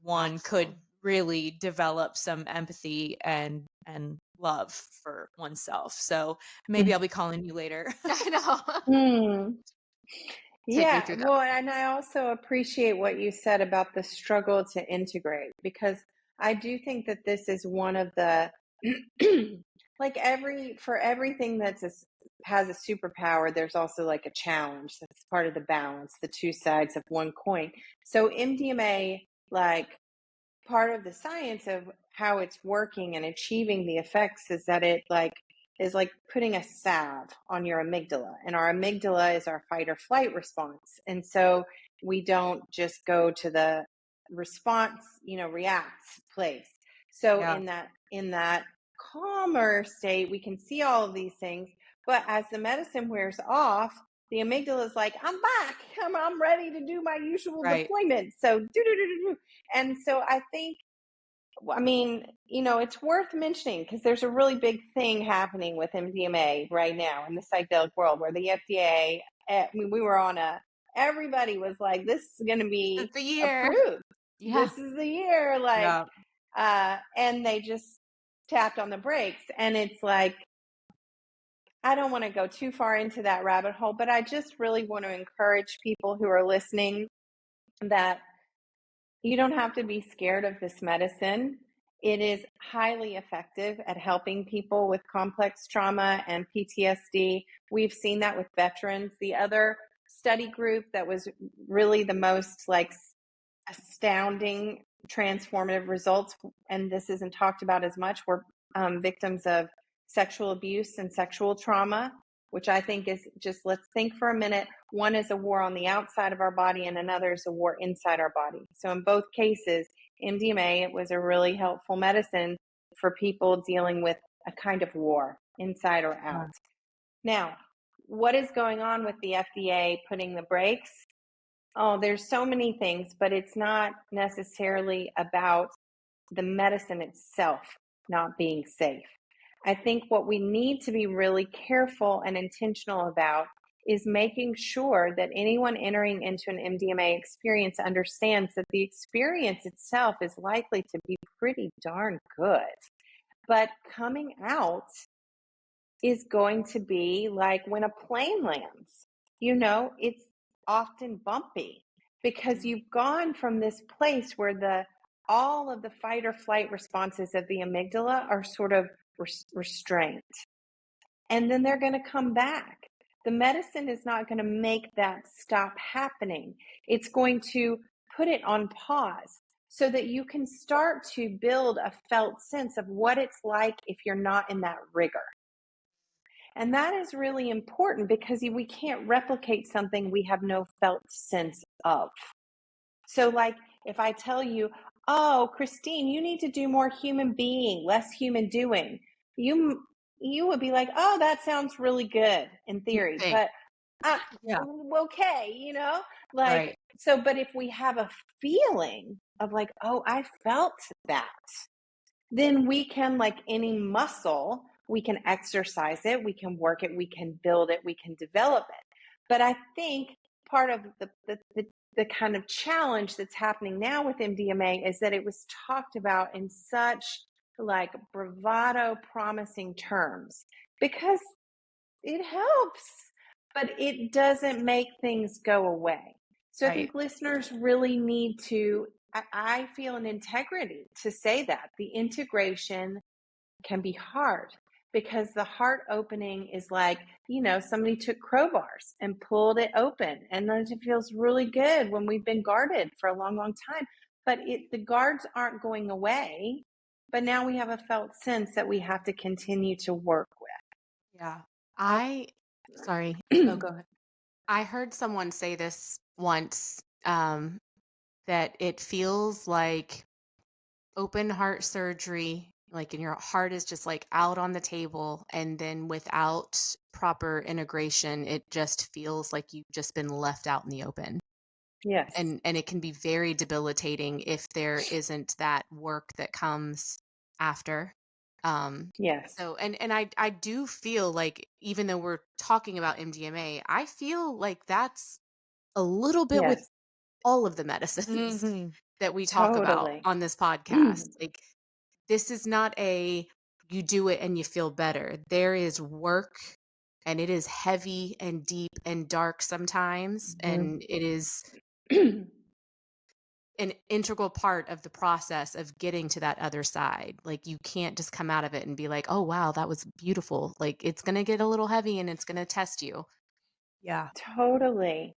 one could Impactful. really develop some empathy and love for oneself. So maybe I'll be calling you later. I know. Mm. Take me Yeah, through that well, and I process. also appreciate what you said about the struggle to integrate, because I do think that this is one of the like for everything has a superpower, there's also like a challenge. That's part of the balance, the two sides of one coin. So MDMA, like, part of the science of how it's working and achieving the effects is that it is like putting a salve on your amygdala, and our amygdala is our fight or flight response. And so we don't just go to the response, react place. So Yeah, in that calmer state, we can see all of these things, but as the medicine wears off, the amygdala is like, I'm back, I'm ready to do my usual right. deployment. So do do do do do. And so I think, I mean, it's worth mentioning because there's a really big thing happening with MDMA right now in the psychedelic world, where the FDA, I mean, everybody was like, this is going to This is be the year. approved. Yeah. This is the year. Like, Yeah. and they just tapped on the brakes. And it's like, I don't want to go too far into that rabbit hole, but I just really want to encourage people who are listening that you don't have to be scared of this medicine. It is highly effective at helping people with complex trauma and PTSD. We've seen that with veterans. The other study group that was really the most, like, astounding transformative results, and this isn't talked about as much, were victims of sexual abuse and sexual trauma, which I think is just, let's think for a minute. One is a war on the outside of our body, and another is a war inside our body. So in both cases, MDMA, it was a really helpful medicine for people dealing with a kind of war, inside or out. Yeah. Now, what is going on with the FDA putting the brakes? Oh, there's so many things, but it's not necessarily about the medicine itself not being safe. I think what we need to be really careful and intentional about is making sure that anyone entering into an MDMA experience understands that the experience itself is likely to be pretty darn good. But coming out is going to be like when a plane lands, it's often bumpy because you've gone from this place where all of the fight or flight responses of the amygdala are sort of restrained, and then they're going to come back. The medicine is not going to make that stop happening. It's going to put it on pause so that you can start to build a felt sense of what it's like if you're not in that rigor. And that is really important because we can't replicate something we have no felt sense of. So, like, if I tell you, oh, Christine, you need to do more human being, less human doing, you would be like, oh, that sounds really good in theory, Thanks. but Yeah. okay, like, Right. so, but if we have a feeling of like, oh, I felt that, then we can, like any muscle, we can exercise it, we can work it, we can build it, we can develop it. But I think part of the kind of challenge that's happening now with MDMA is that it was talked about in such like bravado promising terms because it helps, but it doesn't make things go away. So I Right. think listeners really need to, I feel an integrity to say that the integration can be hard because the heart opening is like, somebody took crowbars and pulled it open. And then it feels really good when we've been guarded for a long, long time. But the guards aren't going away. But now we have a felt sense that we have to continue to work Yeah. I sorry. Oh, with. go ahead. I heard someone say this once, that it feels like open heart surgery, like, and your heart is just like out on the table, and then without proper integration, it just feels like you've just been left out in the open. Yes. And it can be very debilitating if there isn't that work that comes after. Um, Yes. so and I do feel like even though we're talking about MDMA, I feel like that's a little bit with Yes. all of the medicines Hmm. that we talk about Totally. on this podcast. Like, this is not a you do it and you feel better. There is work, and it is heavy and deep and dark sometimes, and it is an integral part of the process of getting to that other side. Like, you can't just come out of it and be like, "Oh wow, that was beautiful." Like, it's going to get a little heavy and it's going to test you. Yeah. Totally.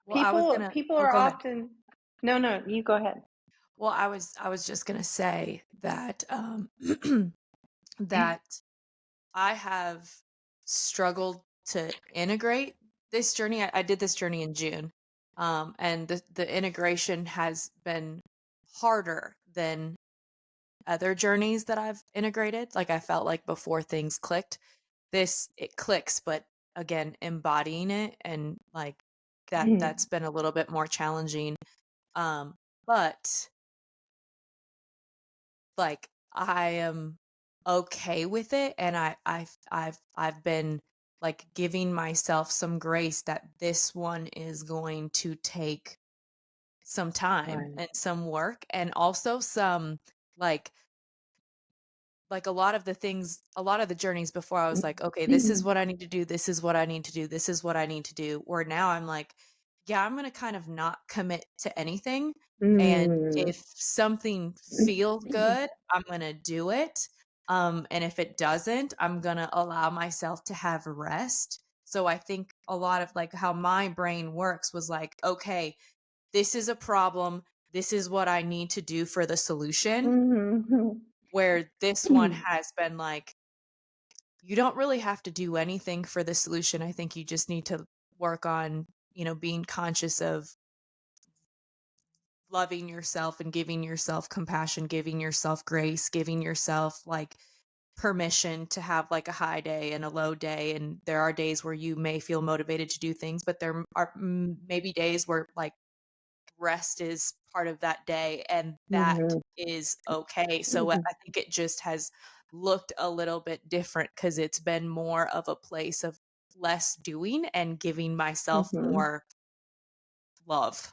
Well, I was People gonna. people Oh, are go ahead. often. No, you go ahead. Well, I was just gonna say that that I have struggled to integrate this journey. I did this journey in June, and the integration has been harder than other journeys that I've integrated. Like I felt like before things clicked, this it clicks, but again, embodying it and like that's been a little bit more challenging. Um, but like I am okay with it, and I've been like giving myself some grace that this one is going to take some time Right. and some work and also some like a lot of the things, a lot of the journeys before I was like, okay, this is what I need to do, this is what I need to do, this is what I need to do. Or now I'm like, yeah, I'm gonna kind of not commit to anything. And Mm. if something feels good, I'm gonna do it. And if it doesn't, I'm gonna allow myself to have rest. So I think a lot of like how my brain works was like, okay, this is a problem. This is what I need to do for the solution, Mhm. where this one has been like, you don't really have to do anything for the solution. I think you just need to work on, being conscious of loving yourself and giving yourself compassion, giving yourself grace, giving yourself like permission to have like a high day and a low day. And there are days where you may feel motivated to do things, but there are maybe days where like rest is part of that day. And that Mhm. is okay. So I think it just has looked a little bit different because it's been more of a place of less doing and giving myself Mm-hmm. more love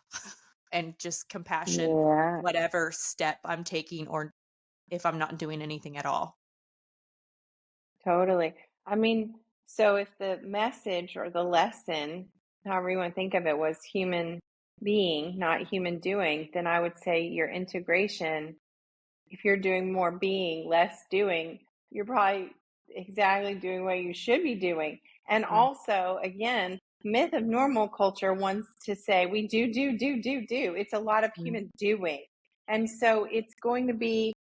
and just compassion, Yeah, whatever step I'm taking, or if I'm not doing anything at all. totally. I mean, so if the message or the lesson, however you want to think of it, was human being, not human doing, then I would say your integration, if you're doing more being, less doing, you're probably exactly doing what you should be doing. And Mm, also, again, myth of normal culture wants to say we do. It's a lot of mm. human doing. And so it's going to be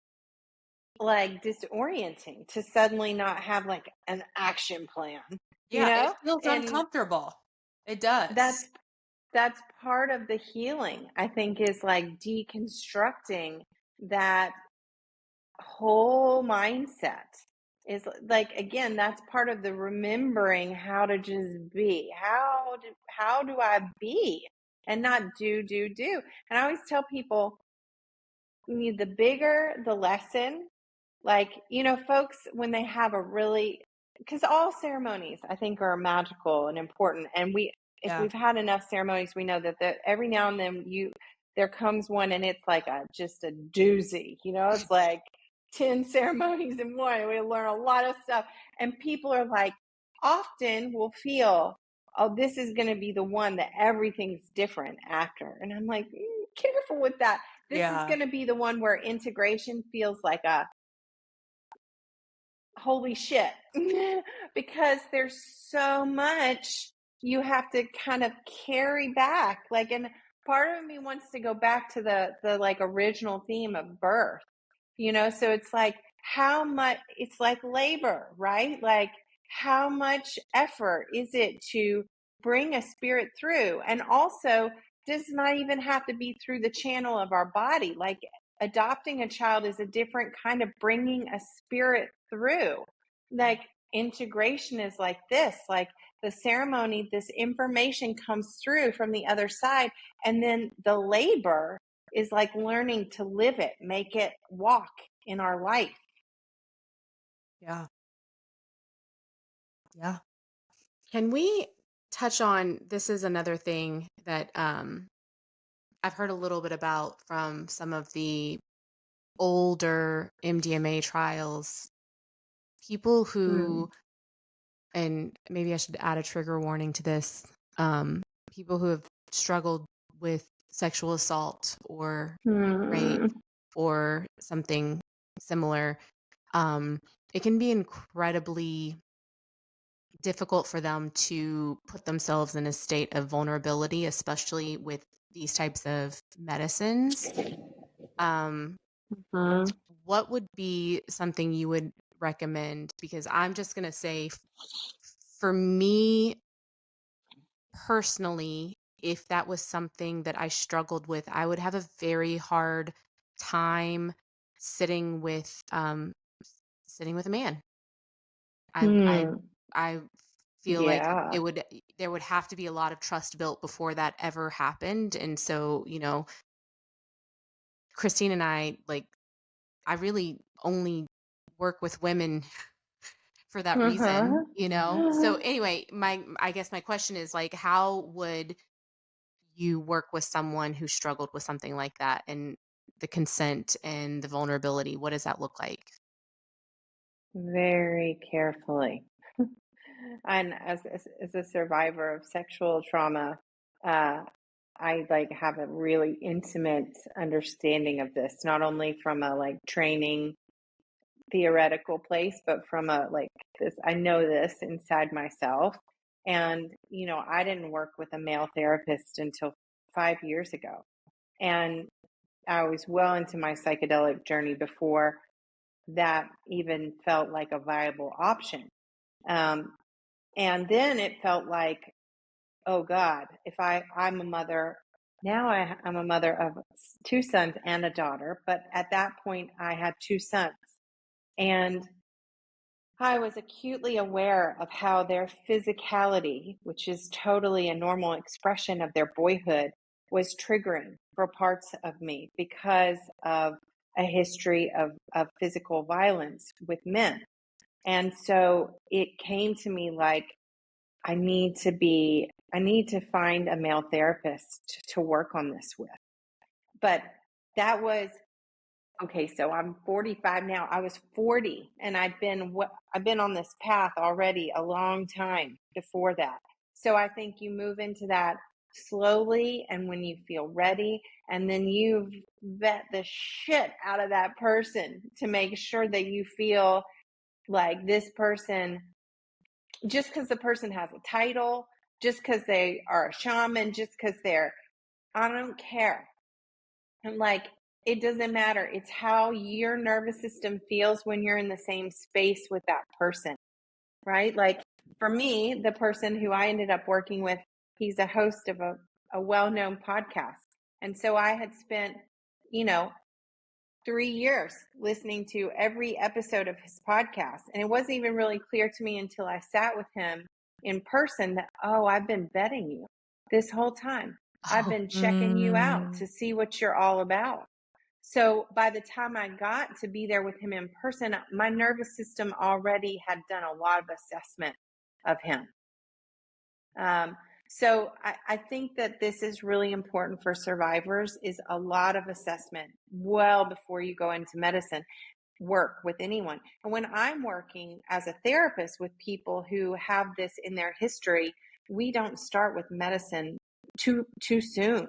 like disorienting to suddenly not have like an action plan, you Yeah, it know? feels And uncomfortable. It does. that's that's part of the healing, I think, is like deconstructing that whole mindset. Is like, again, that's part of the remembering how to just be. How do I be and not do. And I always tell people, the bigger the lesson, like, folks, when they have a really, because all ceremonies, I think, are magical and important. And if Yeah. we've had enough ceremonies, we know that every now and then there comes one and it's like just a doozy, it's like 10 ceremonies in one. We learn a lot of stuff. And people are like, often will feel, oh, this is going to be the one that everything's different after. And I'm like, careful with that. This is Yeah. going to be the one where integration feels like a holy shit, because there's so much you have to kind of carry back, like, and part of me wants to go back to the like original theme of birth, so it's like, how much, it's like labor, right? Like, how much effort is it to bring a spirit through? And also, does not even have to be through the channel of our body. Like, adopting a child is a different kind of bringing a spirit through. Like, integration is like this, like the ceremony, this information comes through from the other side, and then the labor is like learning to live it, make it walk in our life. Yeah. Yeah. Can we touch on this is another thing that I've heard a little bit about from some of the older MDMA trials. People Hmm. who, and maybe I should add a trigger warning to this, um, people who have struggled with sexual assault or rape Hmm. or something similar, um, it can be incredibly difficult for them to put themselves in a state of vulnerability, especially with these types of medicines. Um, Hmm. what would be something you would recommend? Because I'm just going to say, for me personally, if that was something that I struggled with, I would have a very hard time sitting with sitting with a man. I I Hmm. I feel like Yeah. there would have to be a lot of trust built before that ever happened. And so, Christine and I, like, I really only work with women for that reason, Uh-huh. So anyway, I guess my question is, like, how would you work with someone who struggled with something like that, and the consent and the vulnerability? What does that look like? Very carefully. And as a survivor of sexual trauma, uh, I like have a really intimate understanding of this, not only from a like training theoretical place, but from a like this, I know this inside myself. And, I didn't work with a male therapist until 5 years ago. And I was well into my psychedelic journey before that even felt like a viable option. Um, and then it felt like, oh God, if I'm a mother now, I'm a mother of two sons and a daughter. But at that point, I had two sons. And I was acutely aware of how their physicality, which is totally a normal expression of their boyhood, was triggering for parts of me because of a history of physical violence with men. And so it came to me like, I need to find a male therapist to work on this with. But that was, okay, so I'm 45 now. I was 40 and I've been on this path already a long time before that. So I think you move into that slowly and when you feel ready, and then you vet the shit out of that person to make sure that you feel like this person, just because the person has a title, just because they are a shaman, just because I don't care. And like, it doesn't matter. It's how your nervous system feels when you're in the same space with that person, right? Like for me, the person who I ended up working with, he's a host of a well-known podcast. And so I had spent, 3 years listening to every episode of his podcast. And it wasn't even really clear to me until I sat with him in person that, oh, I've been vetting you this whole time. I've Oh, been checking you out to see what you're all about. So by the time I got to be there with him in person, my nervous system already had done a lot of assessment of him. So I think that this is really important for survivors, is a lot of assessment well before you go into medicine work with anyone. And when I'm working as a therapist with people who have this in their history, we don't start with medicine too soon,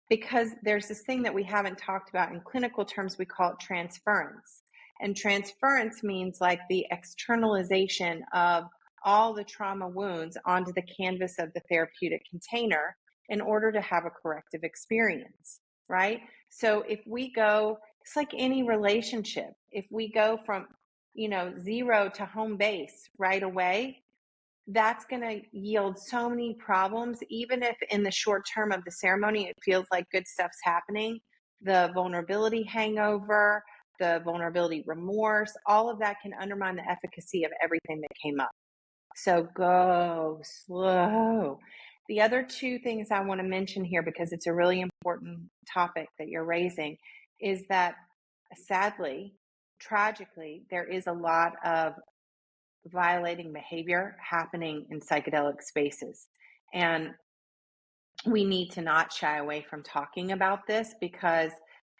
because there's this thing that we haven't talked about in clinical terms. We call it transference. And transference means like the externalization of all the trauma wounds onto the canvas of the therapeutic container in order to have a corrective experience, right? So if we go, it's like any relationship, if we go from, zero to home base right away, that's going to yield so many problems. Even if in the short term of the ceremony, it feels like good stuff's happening, the vulnerability hangover, the vulnerability remorse, all of that can undermine the efficacy of everything that came up. So go slow. The other two things I want to mention here, because it's a really important topic that you're raising, is that sadly, tragically, there is a lot of violating behavior happening in psychedelic spaces. And we need to not shy away from talking about this, because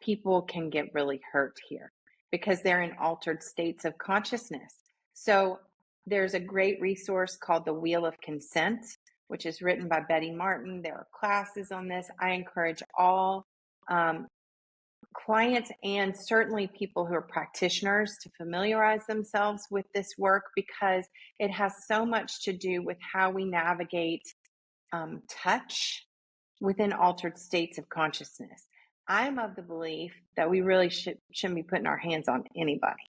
people can get really hurt here because they're in altered states of consciousness. So there's a great resource called The Wheel of Consent, which is written by Betty Martin. There are classes on this. I encourage all clients and certainly people who are practitioners to familiarize themselves with this work, because it has so much to do with how we navigate touch within altered states of consciousness. I'm of the belief that we really shouldn't be putting our hands on anybody.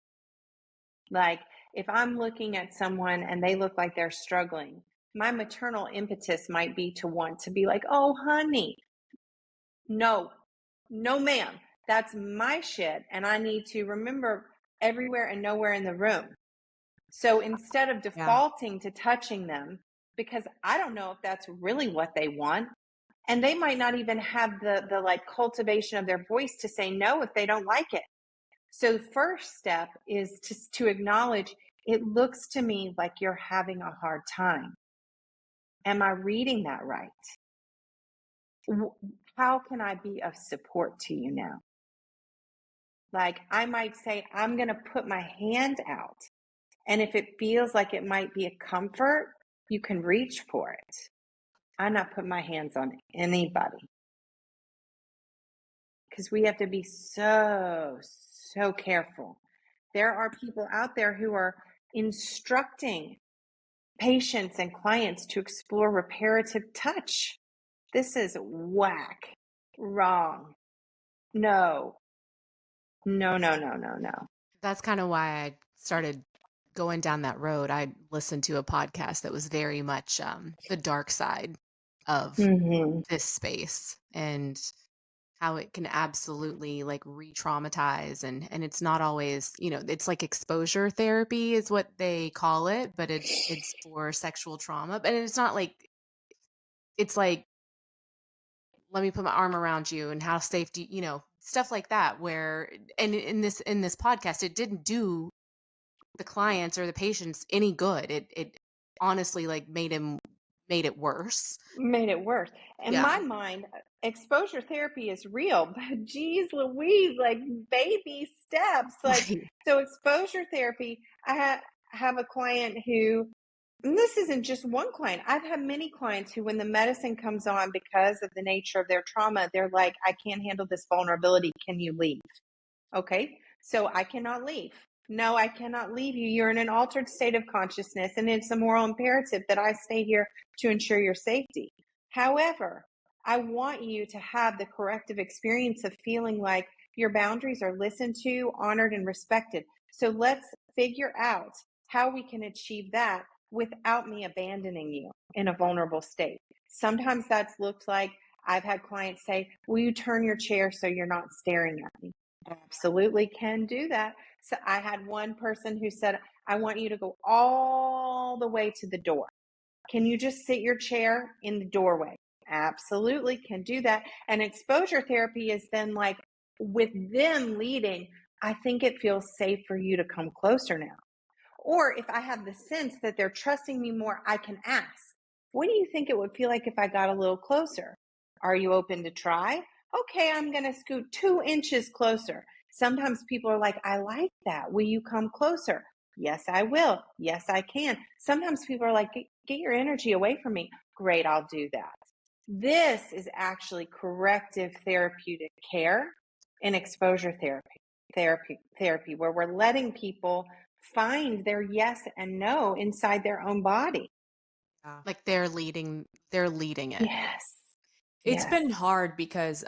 Like, if I'm looking at someone and they look like they're struggling, my maternal impetus might be to want to be like, oh, honey, no, ma'am, that's my shit. And I need to remember everywhere and nowhere in the room. So instead of yeah. defaulting to touching them, because I don't know if that's really what they want, and they might not even have the like cultivation of their voice to say no if they don't like it. So the first step is to acknowledge, it looks to me like you're having a hard time. Am I reading that right? How can I be of support to you now? Like, I might say, I'm going to put my hand out. And if it feels like it might be a comfort, you can reach for it. I'm not putting my hands on anybody, because we have to be so careful. There are people out there who are instructing patients and clients to explore reparative touch. This is whack, wrong. No. That's kind of why I started going down that road. I listened to a podcast that was very much the dark side of Mm-hmm. this space, and how it can absolutely like re-traumatize, and it's not always, it's like exposure therapy is what they call it, but it's for sexual trauma. But it's not like, it's like, let me put my arm around you and how safe do you, stuff like that where, and in this podcast, it didn't do the clients or the patients any good. It honestly like made it worse. Made it worse. In Yeah. my mind, exposure therapy is real, but geez Louise, like baby steps. Like, Right. so exposure therapy, have a client who, and this isn't just one client. I've had many clients who, when the medicine comes on because of the nature of their trauma, they're like, I can't handle this vulnerability. Can you leave? Okay, so I cannot leave. No, I cannot leave you. You're in an altered state of consciousness, and it's a moral imperative that I stay here to ensure your safety. However, I want you to have the corrective experience of feeling like your boundaries are listened to, honored, and respected. So let's figure out how we can achieve that without me abandoning you in a vulnerable state. Sometimes that's looked like I've had clients say, will you turn your chair so you're not staring at me? Absolutely can do that. So I had one person who said, I want you to go all the way to the door. Can you just sit your chair in the doorway? Absolutely can do that. And exposure therapy is then like with them leading, I think it feels safe for you to come closer now. Or if I have the sense that they're trusting me more, I can ask, what do you think it would feel like if I got a little closer? Are you open to try? Okay, I'm going to scoot 2 inches closer. Sometimes people are like, I like that. Will you come closer? Yes, I will. Yes, I can. Sometimes people are like, get your energy away from me. Great, I'll do that. This is actually corrective therapeutic care in exposure therapy, where we're letting people find their yes and no inside their own body. Yeah. Like they're leading it. Yes. It's Yes. been hard because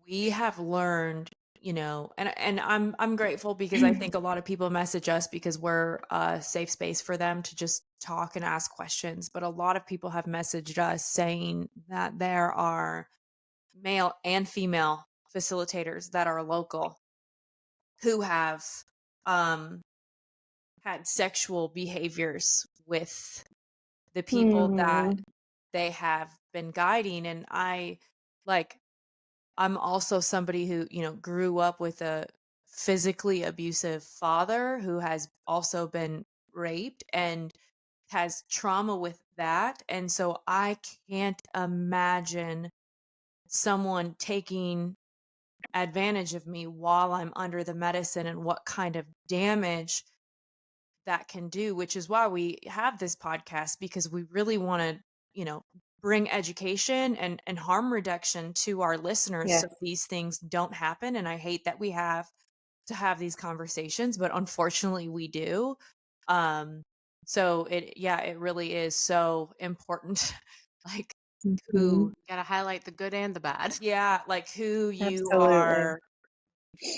we have learned, and I'm grateful because I think a lot of people message us because we're a safe space for them to just talk and ask questions. But a lot of people have messaged us saying that there are male and female facilitators that are local who have um had sexual behaviors with the people that Hmm. they have been guiding. And like I'm also somebody who, grew up with a physically abusive father who has also been raped and has trauma with that. And so I can't imagine someone taking advantage of me while I'm under the medicine and what kind of damage that can do, which is why we have this podcast because we really want to, bring education and harm reduction to our listeners so Yes. these things don't happen. And I hate that we have to have these conversations, but unfortunately we do. Um, so it really is so important, like who, Hmm. Gotta highlight the good and the bad. yeah, like who you Absolutely. are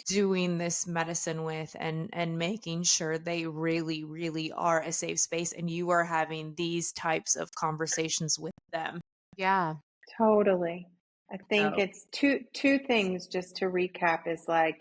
doing this medicine with and making sure they really really are a safe space and you are having these types of conversations with them. Yeah. Totally. I think So, it's two things just to recap is like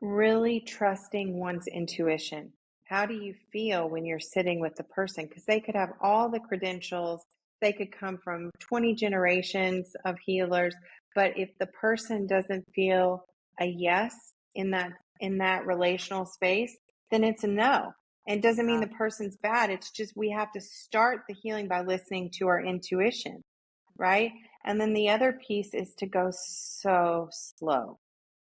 really trusting one's intuition. How do you feel when you're sitting with the person? Because they could have all the credentials, they could come from 20 generations of healers, but if the person doesn't feel a yes in that relational space, then it's a no. And it doesn't mean yeah, the person's bad. It's just we have to start the healing by listening to our intuition, right? And then the other piece is to go so slow,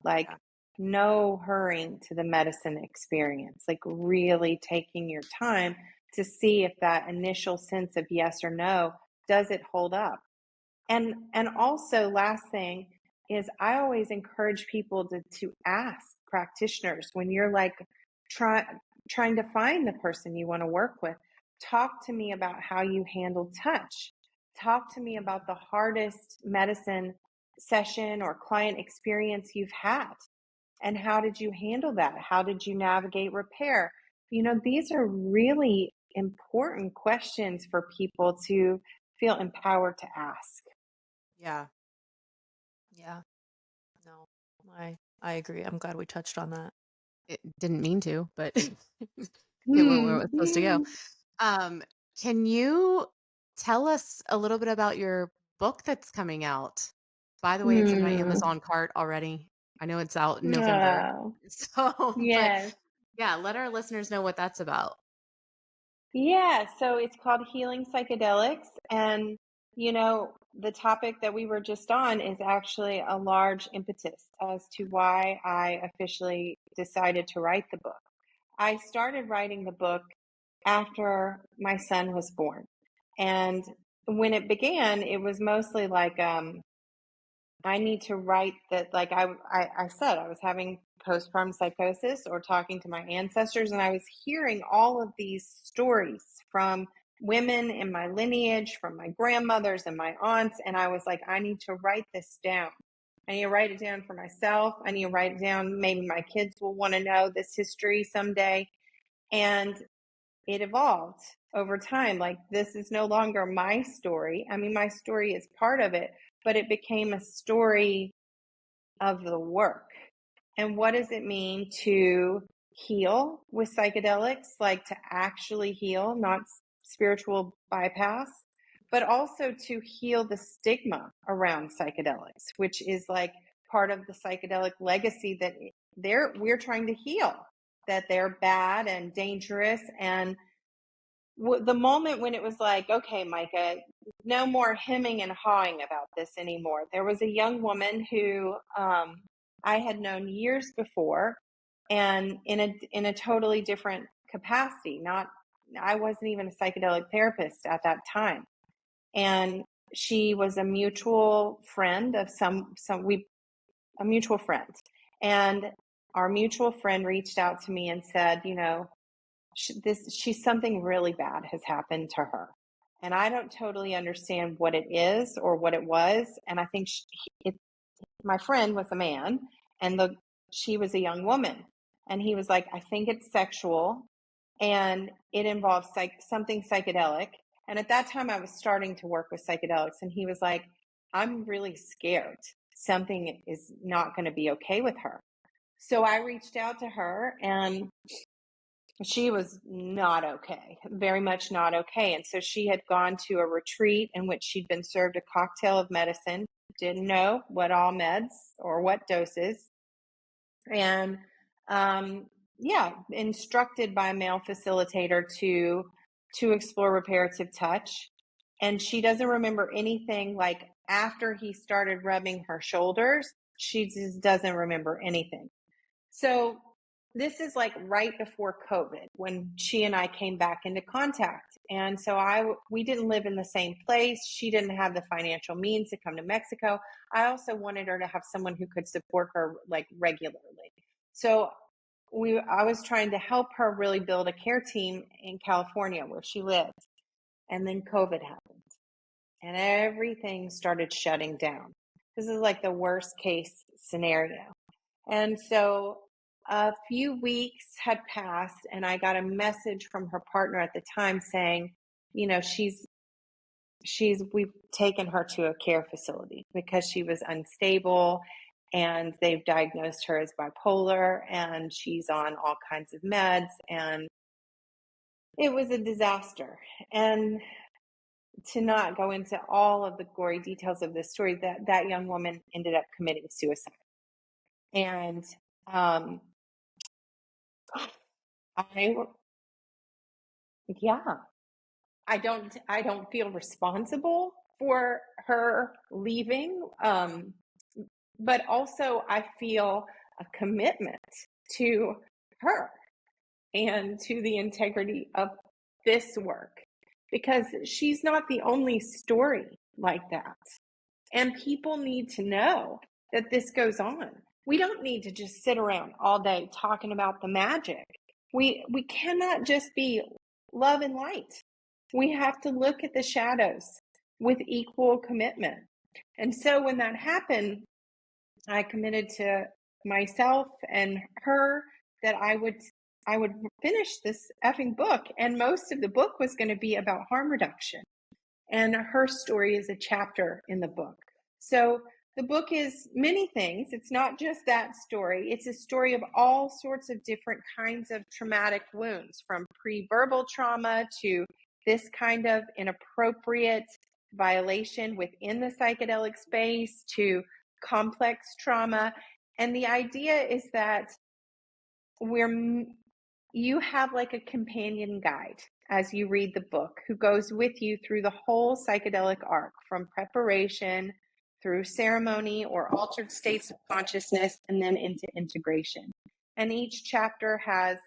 like yeah, no hurrying to the medicine experience, like really taking your time to see if that initial sense of yes or no, does it hold up? And also last thing is I always encourage people to ask practitioners when you're like try, trying to find the person you want to work with. Talk to me about how you handle touch. Talk to me about the hardest medicine session or client experience you've had. And how did you handle that? How did you navigate repair? These are really important questions for people to feel empowered to ask. yeah, yeah. No, I agree. I'm glad we touched on that. It didn't mean to, but it went where it was supposed to go. Hmm. Um, can you tell us a little bit about your book that's coming out? By the way, it's in my Hmm. Amazon cart already. I know it's out in November. Oh, So, but yes. yeah, let our listeners know what that's about. Yeah, so it's called Healing Psychedelics. And, the topic that we were just on is actually a large impetus as to why I officially decided to write the book. I started writing the book after my son was born. And when it began, it was mostly like, I need to write that, like I said, I was having postpartum psychosis or talking to my ancestors, and I was hearing all of these stories from women in my lineage, from my grandmothers and my aunts. And I was like, I need to write this down. I need to write it down for myself. I need to write it down. Maybe my kids will want to know this history someday. And it evolved over time. Like, this is no longer my story. I mean, my story is part of it, but it became a story of the work. And what does it mean to heal with psychedelics? Like, to actually heal, not spiritual bypass, but also to heal the stigma around psychedelics, which is like part of the psychedelic legacy that we're trying to heal, that they're bad and dangerous. And the moment when it was like, okay, Micah, no more hemming and hawing about this anymore. There was a young woman who I had known years before, and in a totally different capacity. Not, I wasn't even a psychedelic therapist at that time, and she was a mutual friend of a mutual friend, and our mutual friend reached out to me and said, she's something really bad has happened to her, and I don't totally understand what it is or what it was. And I think my friend was a man, and she was a young woman, and he was like, I think it's sexual, and it involves something psychedelic. And at that time I was starting to work with psychedelics, and he was like, I'm really scared something is not going to be okay with her. So I reached out to her, and she was not okay, very much not okay. And so she had gone to a retreat in which she'd been served a cocktail of medicine, didn't know what all meds or what doses. And yeah, instructed by a male facilitator to explore reparative touch. And she doesn't remember anything. Like, after he started rubbing her shoulders, she just doesn't remember anything. So this is like right before COVID, when she and I came back into contact. And so we didn't live in the same place. She didn't have the financial means to come to Mexico. I also wanted her to have someone who could support her like regularly. So I was trying to help her really build a care team in California where she lived. And then COVID happened, and everything started shutting down. This is like the worst case scenario. And so a few weeks had passed, and I got a message from her partner at the time saying, we've taken her to a care facility because she was unstable, and they've diagnosed her as bipolar, and she's on all kinds of meds, and it was a disaster. And to not go into all of the gory details of this story, that young woman ended up committing suicide. And I yeah, I don't feel responsible for her leaving, but also I feel a commitment to her and to the integrity of this work, because she's not the only story like that. And people need to know that this goes on. We don't need to just sit around all day talking about the magic. We cannot just be love and light. We have to look at the shadows with equal commitment. And so when that happened, I committed to myself and her that I would finish this effing book. And most of the book was going to be about harm reduction. And her story is a chapter in the book. So the book is many things. It's not just that story. It's a story of all sorts of different kinds of traumatic wounds, from pre-verbal trauma to this kind of inappropriate violation within the psychedelic space, to complex trauma. And the idea is that you have like a companion guide as you read the book who goes with you through the whole psychedelic arc from preparation through ceremony or altered states of consciousness and then into integration. And each chapter has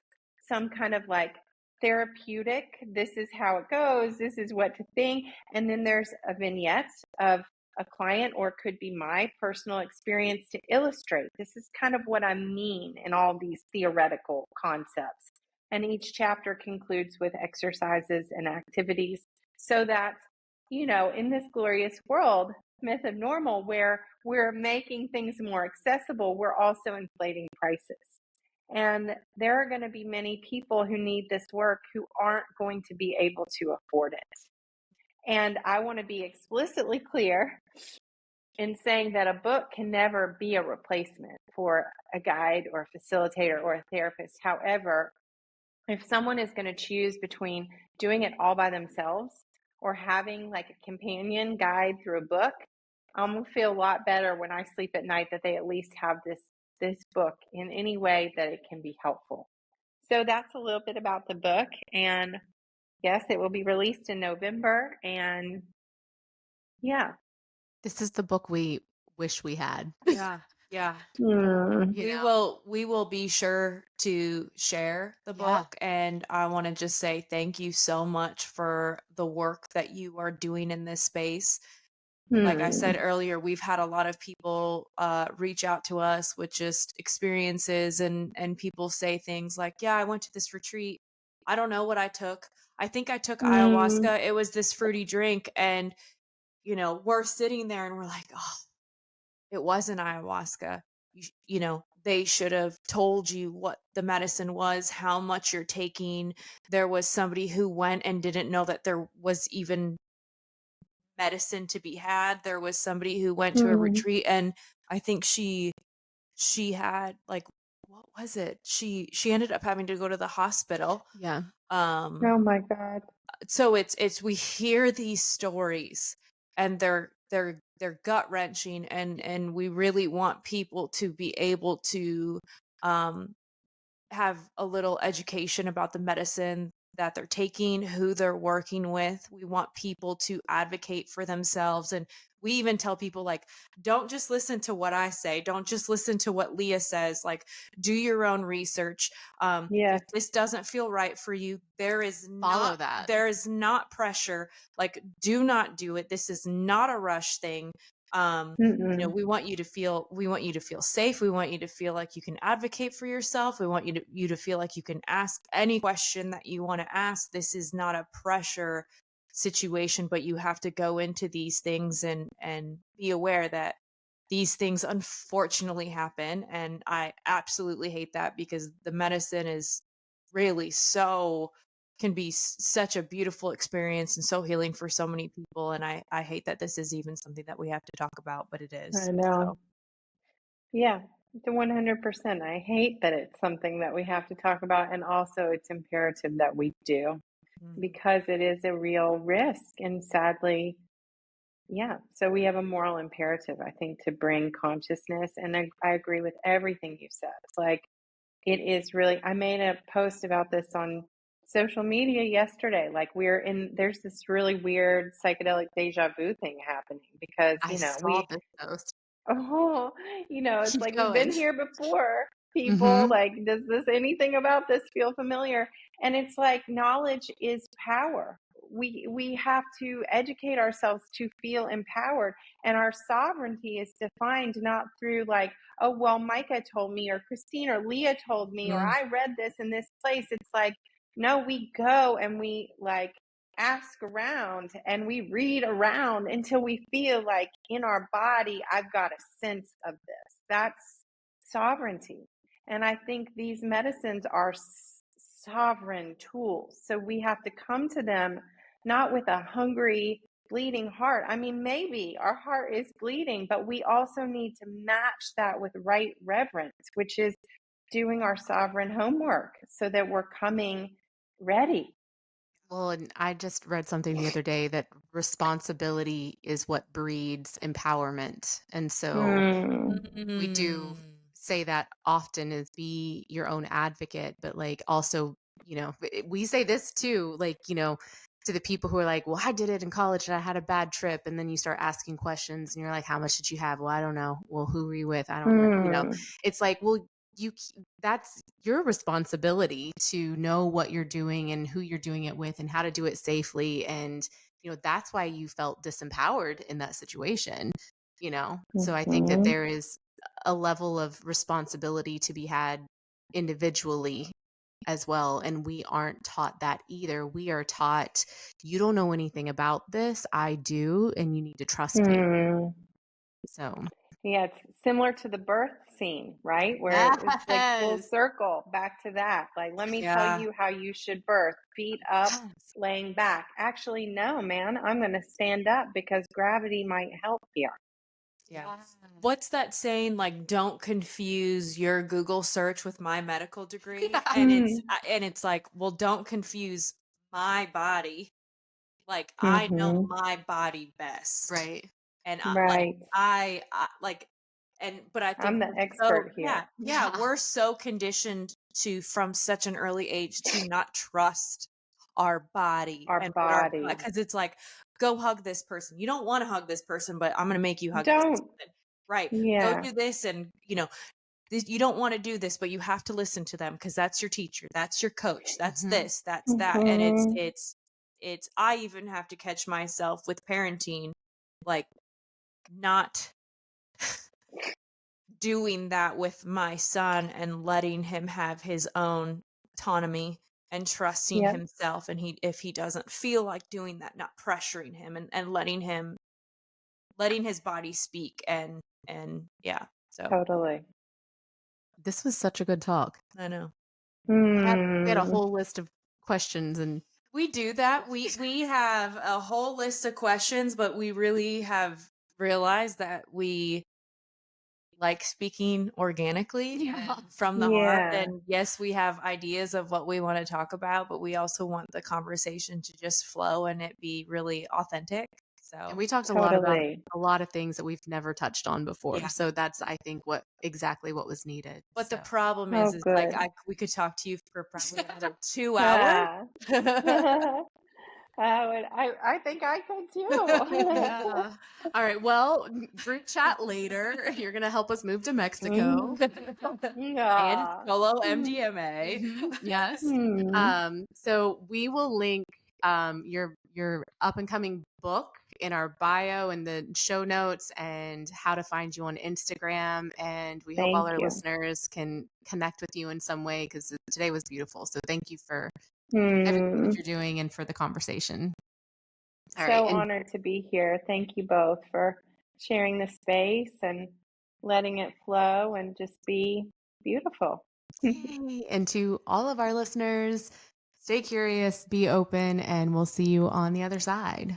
some kind of like therapeutic, this is how it goes, this is what to think. And then there's a vignette of a client, or it could be my personal experience to illustrate. This is kind of what I mean in all these theoretical concepts. And each chapter concludes with exercises and activities so that, in this glorious world, myth of normal, where we're making things more accessible, we're also inflating prices. And there are going to be many people who need this work who aren't going to be able to afford it. And I want to be explicitly clear in saying that a book can never be a replacement for a guide or a facilitator or a therapist. However, if someone is going to choose between doing it all by themselves or having like a companion guide through a book, I'm going to feel a lot better when I sleep at night that they at least have this book in any way that it can be helpful. So that's a little bit about the book. And yes, it will be released in November. And yeah. This is the book we wish we had. Yeah. Yeah. Mm. We will be sure to share the Yeah. book, and I want to just say thank you so much for the work that you are doing in this space. Like I said earlier, we've had a lot of people reach out to us with just experiences, and people say things like, "Yeah, I went to this retreat. I don't know what I took. I think I took ayahuasca. It was this fruity drink." And we're sitting there and we're like, "Oh, it wasn't ayahuasca. They should have told you what the medicine was, how much you're taking." There was somebody who went and didn't know that there was even medicine to be had. There was somebody who went to a retreat, and I think she had, like, what was it? She ended up having to go to the hospital. Yeah. Oh my God. So it's we hear these stories, and they're gut wrenching, and we really want people to be able to um have a little education about the medicine that they're taking, who they're working with. We want people to advocate for themselves. And we even tell people, like, don't just listen to what I say. Don't just listen to what Leah says. Like, do your own research. Yes. If this doesn't feel right for you, Follow that. there is not pressure. Like, do not do it. This is not a rush thing. We want you to feel safe. We want you to feel like you can advocate for yourself. We want you to feel like you can ask any question that you want to ask. This is not a pressure situation, but you have to go into these things and be aware that these things unfortunately happen. And I absolutely hate that, because the medicine is really can be such a beautiful experience and so healing for so many people. And I hate that this is even something that we have to talk about, but it is. I know. So, Yeah, the 100%. I hate that it's something that we have to talk about, and also it's imperative that we do mhm. because it is a real risk. And sadly, yeah, so we have a moral imperative, I think, to bring consciousness. And I agree with everything you said. It's like, it is really, I made a post about this on social media yesterday. Like, there's this really weird psychedelic deja vu thing happening because, I saw this post. oh, it's Keep like we've been going. here before, people. Mhm. Like, does anything about this feel familiar? And it's like knowledge is power. We have to educate ourselves to feel empowered. And our sovereignty is defined not through like, oh, well, Micah told me, or Christine or Leah told me, or Mhm. I read this in this place. It's like, no, we go and we like ask around and we read around until we feel like in our body, I've got a sense of this. That's sovereignty. And I think these medicines are sovereign tools. So we have to come to them not with a hungry, bleeding heart. I mean, maybe our heart is bleeding, but we also need to match that with right reverence, which is doing our sovereign homework so that we're coming ready. Well, and I just read something the other day that responsibility is what breeds empowerment. And so Mm. we do Mm. say that often is be your own advocate, but like also, we say this too, like, to the people who are like, well, I did it in college and I had a bad trip. And then you start asking questions and you're like, how much did you have? Well, I don't know. Well, who were you with? I don't remember. It's like, well, that's your responsibility to know what you're doing and who you're doing it with and how to do it safely. And, that's why you felt disempowered in that situation, So I think that Mhm. there is a level of responsibility to be had individually as well. And we aren't taught that either. We are taught, you don't know anything about this. I do, and you need to trust me. Hmm. So, Yeah, it's similar to the birth scene, right? Where it's like full yes. circle back to that. Like, let me tell Yeah. you how you should birth. Feet up, Yes. laying back. Actually, no, man, I'm going to stand up because gravity might help here. Yeah. Yes. What's that saying? Like, don't confuse your Google search with my medical degree. Yeah. And it's like, well, don't confuse my body. Like, I know Mm-hmm. my body best. Right. And Right. but I think I'm the we're expert yeah, here. yeah, Yeah. we're so conditioned to, from such an early age, to not trust our body Our and what our, body. because it's like, go hug this person. You don't want to hug this person, but I'm going to make you hug this Don't. person. Right. Go Yeah. do this. And, you don't want to do this, but you have to listen to them because that's your teacher. That's your coach. That's Hmm. this, that's that. And Mm-hmm. I even have to catch myself with parenting, like, not doing that with my son and letting him have his own autonomy and trusting Yep. himself. And if he doesn't feel like doing that, not pressuring him, and letting his body speak. And yeah, so Totally. This was such a good talk. I know. We had a Mm. whole list of questions and We do that. We have a whole list of questions, but we really have realized that we like speaking organically yeah. and from the heart. Yeah. And yes, we have ideas of what we want to talk about, but we also want the conversation to just flow and it be really authentic. And So we talked a lot about Totally. a lot of things that we've never touched on before. yeah. So that's, I think, exactly what was needed. But the So problem Oh, is like good. we could talk to you for probably another 2 hours. Ah. I think I could too. yeah. All right. Well, group chat later. You're gonna help us move to Mexico. Mm. And Yeah. solo MDMA. Yes. Hmm. So we will link your up and coming book in our bio and the show notes and how to find you on Instagram. And we hope all Thank our you. listeners can connect with you in some way because today was beautiful. So thank you for everything that Hmm. you're doing and for the conversation. All right. So And honored to be here. Thank you both for sharing the space and letting it flow and just be beautiful. yay. And to all of our listeners, stay curious, be open, and we'll see you on the other side.